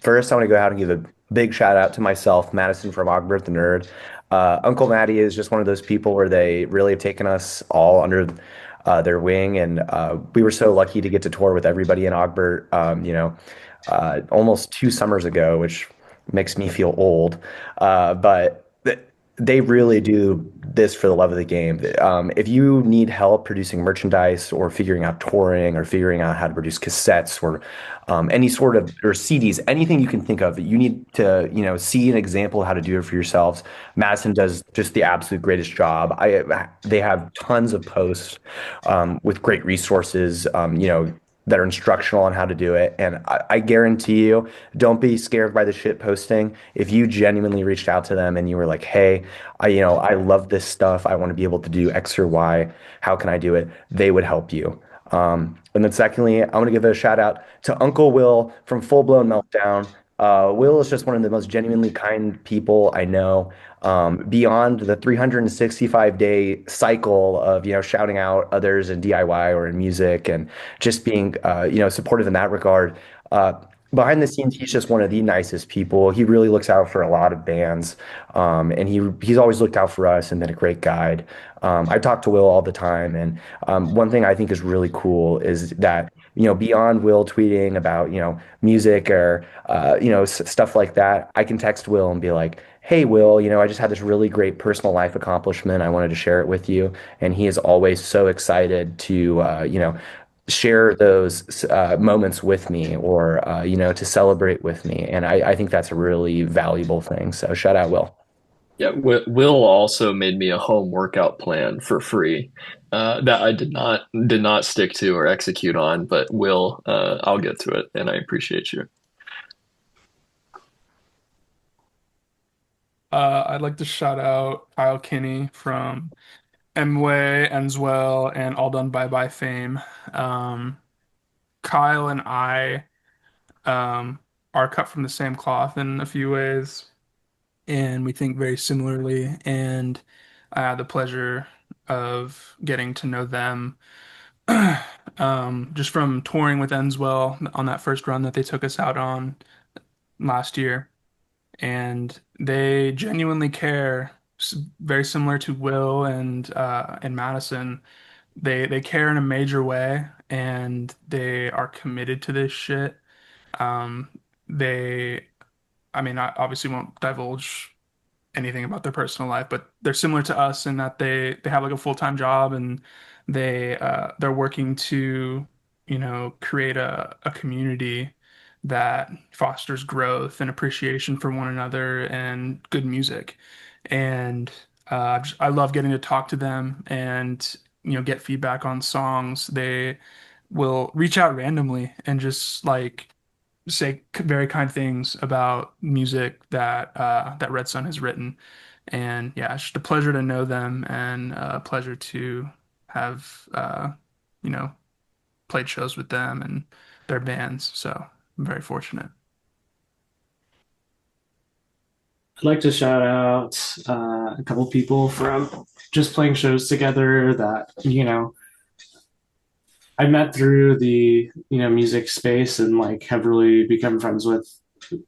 First, I want to go out and give a big shout out to myself, Madison from Ogbert the Nerd. Uncle Matty is just one of those people where they really have taken us all under their wing, and we were so lucky to get to tour with everybody in Ogbert. Almost 2 summers ago, which makes me feel old. But they really do this for the love of the game. If you need help producing merchandise or figuring out touring or figuring out how to produce cassettes or any sort of or CDs, anything you can think of, you need to see an example of how to do it for yourselves. Madison does just the absolute greatest job. They have tons of posts with great resources. That are instructional on how to do it. And I guarantee you, don't be scared by the shit posting. If you genuinely reached out to them and you were like, hey, I love this stuff. I want to be able to do X or Y. How can I do it? They would help you. And then secondly, I want to give a shout out to Uncle Will from Full Blown Meltdown. Will is just one of the most genuinely kind people I know. Beyond the 365-day cycle of shouting out others in DIY or in music and just being supportive in that regard. Uh, Behind the scenes, he's just one of the nicest people. He really looks out for a lot of bands, and he's always looked out for us and been a great guide. I talk to Will all the time, and one thing I think is really cool is that beyond Will tweeting about music or stuff like that, I can text Will and be like, "Hey, Will, I just had this really great personal life accomplishment. I wanted to share it with you." And he is always so excited to share those moments with me or to celebrate with me. And I think that's a really valuable thing. So shout out, Will. Yeah, Will also made me a home workout plan for free that I did not stick to or execute on, but Will, I'll get to it, and I appreciate you. I'd like to shout out Kyle Kinney from Mway, Enswell, and All Done Bye Bye fame. Um, Kyle and I are cut from the same cloth in a few ways, and we think very similarly. And I had the pleasure of getting to know them just from touring with Enswell on that first run that they took us out on last year. And they genuinely care, very similar to Will and Madison. They care in a major way, and they are committed to this shit. Um, they, I mean, I obviously won't divulge anything about their personal life, but they're similar to us in that they have like a full-time job and they're working to, create a community that fosters growth and appreciation for one another and good music. And I love getting to talk to them and get feedback on songs. They will reach out randomly and just like say very kind things about music that Red Sun has written. And yeah, it's just a pleasure to know them and a pleasure to have you know played shows with them and their bands. So I'm very fortunate. I'd like to shout out a couple people from just playing shows together that, I met through the, music space and like have really become friends with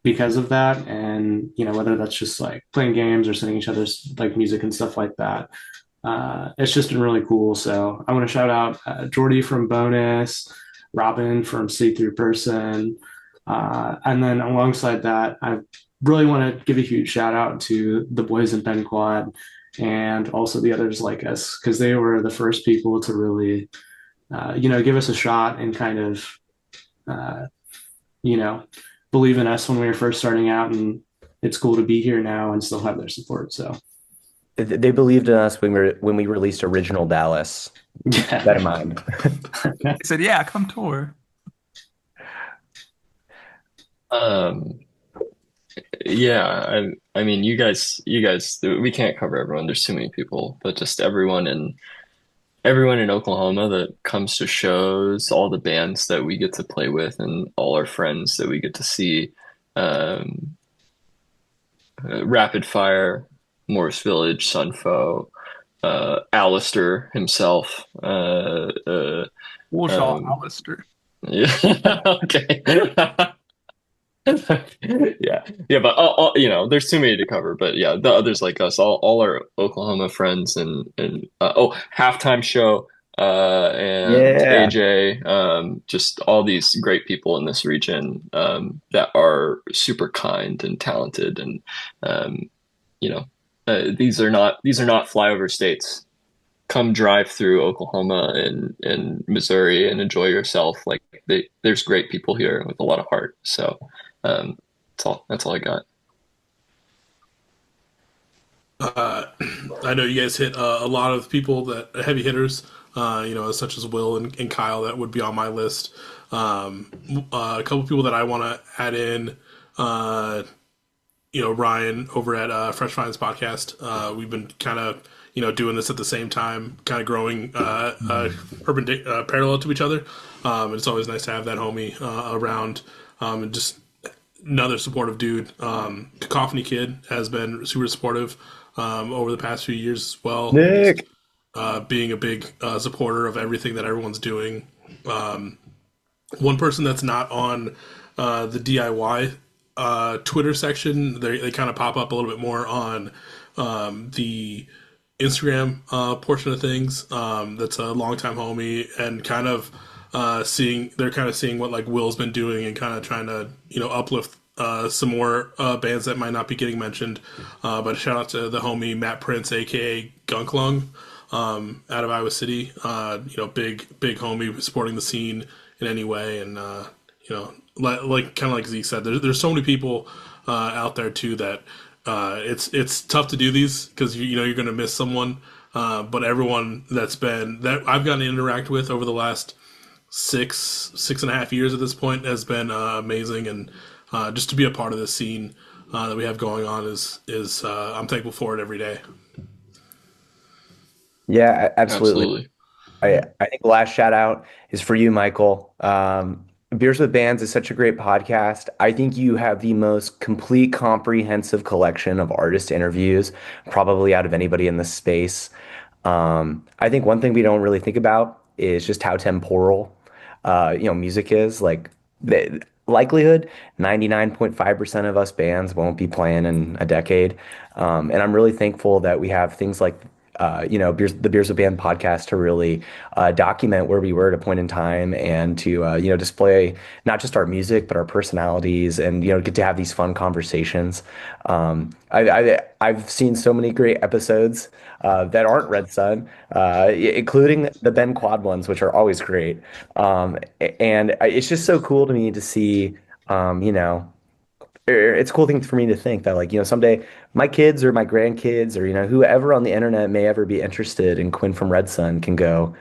because of that. And, whether that's just like playing games or sending each other's like music and stuff like that. It's just been really cool. So I want to shout out Jordy from Bonus, Robin from Sleep Through Person. And then alongside that, I really want to give a huge shout out to the boys in Ben Quad and also the others like us, because they were the first people to really, give us a shot and kind of, uh, you know, believe in us when we were first starting out. And it's cool to be here now and still have their support. So, They believed in us when we released Original Dallas. Keep that in yeah. mind. They said, "Yeah, come tour." Um, yeah, I mean, you guys, we can't cover everyone. There's too many people, but just everyone in Oklahoma that comes to shows, all the bands that we get to play with, and all our friends that we get to see. Um, Rapid Fire, Morris Village, Sunfo, Alistair himself. Wolshaw, Um, Alistair. yeah, okay. Yeah, yeah, but there's too many to cover. But yeah, the others like us, all our Oklahoma friends, and halftime show, and Yeah. AJ, just all these great people in this region, that are super kind and talented, and um, you know, these are not flyover states. Come drive through Oklahoma and Missouri and enjoy yourself. Like there's great people here with a lot of heart. So um, that's all I got. Uh, I know you guys hit a lot of people that heavy hitters, such as Will and Kyle that would be on my list. A couple people that I want to add in, uh, Ryan over at Fresh Finds Podcast. We've been kind of, doing this at the same time, kind of growing parallel to each other. And it's always nice to have that homie around, and just another supportive dude. Cacophony Kid has been super supportive over the past few years as well. Just Nick. being a big supporter of everything that everyone's doing. One person that's not on the DIY Twitter section, they kind of pop up a little bit more on the Instagram portion of things. That's a longtime homie and kind of seeing what like Will's been doing and kind of trying to uplift some more bands that might not be getting mentioned. But shout out to the homie Matt Prince, aka Gunklung, out of Iowa City. Big homie supporting the scene in any way, and like kind of like Zeke said, there's so many people out there too that it's tough to do these because you're going to miss someone. But everyone that I've gotten to interact with over the last 6.5 years at this point has been amazing, and just to be a part of this scene that we have going on is I'm thankful for it every day. Yeah, absolutely. Absolutely. I think the last shout out is for you, Michael. Beers with Bands is such a great podcast. I think you have the most complete, comprehensive collection of artist interviews, probably out of anybody in this space. I think one thing we don't really think about is just how temporal, music is. Like the likelihood, 99.5% of us bands won't be playing in a decade. And I'm really thankful that we have things like the Beers of Band podcast to really document where we were at a point in time and to display not just our music but our personalities and get to have these fun conversations. I've seen so many great episodes that aren't Red Sun, including the Ben Quad ones, which are always great. And it's just so cool to me to see, um, you know it's a cool thing for me to think that, like, someday my kids or my grandkids or, whoever on the internet may ever be interested in Quinn from Red Sun can go,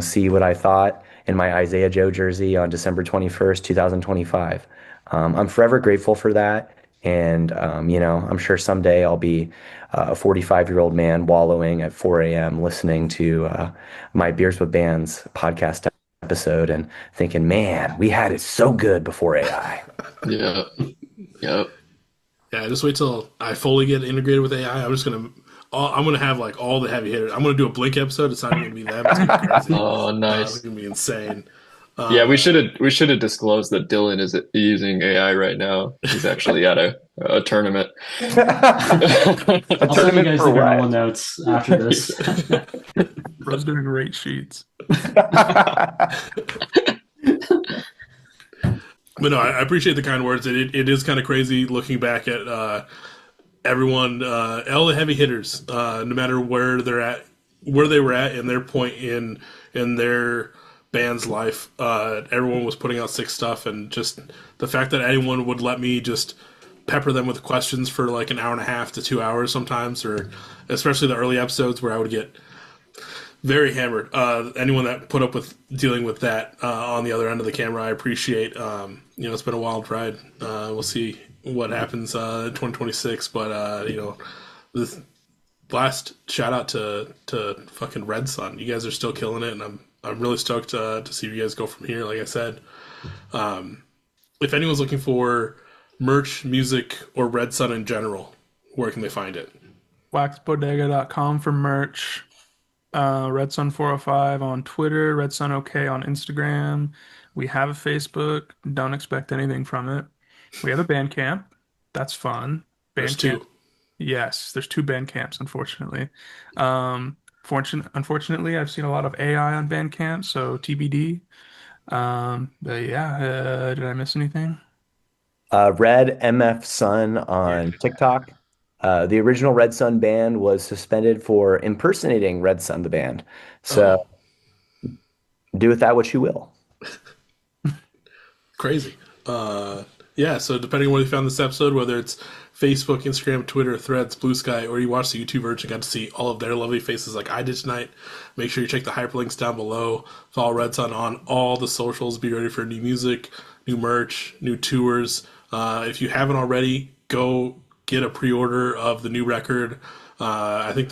see what I thought in my Isaiah Joe jersey on December 21st, 2025. I'm forever grateful for that. And, I'm sure someday I'll be a 45-year-old man wallowing at 4 a.m. listening to my Beers with Bands podcast episode and thinking, man, we had it so good before AI. Yeah. Yep. Yeah, just wait till I fully get integrated with AI. I'm gonna have like all the heavy hitters. I'm gonna do a Blink episode. It's not even gonna be them. It's gonna be crazy. Oh, It's nice. gonna be insane. Yeah, we Uh, should have disclosed that Dylan is using AI right now. He's actually at a tournament. A I'll send you tournament guys for the granola what? notes after this. Bro's doing rate sheets. but no, I appreciate the kind words. It is kind of crazy looking back at everyone, all the heavy hitters, no matter where they're at, where they were at in their point in their band's life. Everyone was putting out sick stuff, and just the fact that anyone would let me just pepper them with questions for like an hour and a half to 2 hours sometimes, or especially the early episodes where I would get very hammered. Anyone that put up with dealing with that on the other end of the camera, I appreciate. It's been a wild ride. We'll see what happens in 2026, but this last shout out to fucking Red Sun. You guys are still killing it, and I'm really stoked to see you guys go from here. Like I said, if anyone's looking for merch, music, or Red Sun in general, where can they find it? Waxbodega.com for merch. Red Sun 405 on Twitter, Red Sun OK on Instagram. We have a Facebook. Don't expect anything from it. We have a Bandcamp. That's fun. There's Bandcamp. two. Yes, there's two Bandcamps, unfortunately. Unfortunately, I've seen a lot of AI on Bandcamp, so TBD. But yeah, did I miss anything? Red MF Sun Yeah. on TikTok. The original Red Sun band was suspended for impersonating Red Sun, the band. So Oh, do with that what you will. crazy. Yeah, so depending on where you found this episode, whether it's Facebook, Instagram, Twitter, Threads, Blue Sky, or you watch the YouTube version, got to see all of their lovely faces like I did tonight. Make sure you check the hyperlinks down below. Follow Red Sun on all the socials. Be ready for new music, new merch, new tours. If you haven't already, go get a pre-order of the new record. I think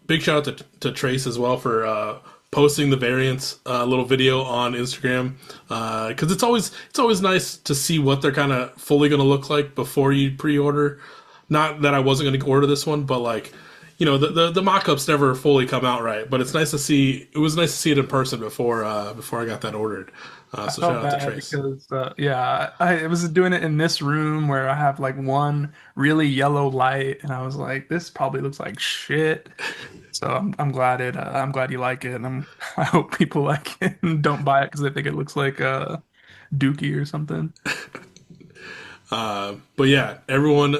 big shout out to Trace as well for posting the variants little video on Instagram because it's always nice to see what they're kind of fully going to look like before you pre-order. Not that I wasn't going to order this one, but like the mock-ups never fully come out right. But it's nice to see. It was nice to see it in person before I got that ordered. I So felt shout out to bad Trace. because yeah, I was doing it in this room where I have like one really yellow light, and I was like, this probably looks like shit. So I'm glad I'm glad you like it, and I hope people like it and don't buy it because they think it looks like Dookie or something. But yeah, everyone,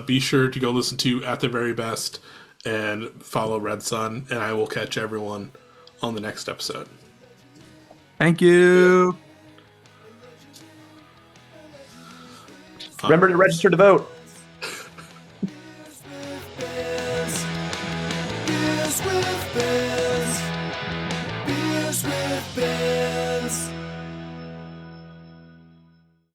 be sure to go listen to At the Very Best and follow Red Sun, and I will catch everyone on the next episode. Thank you. Remember to register to vote. Beers with Bears. Beers with Bears.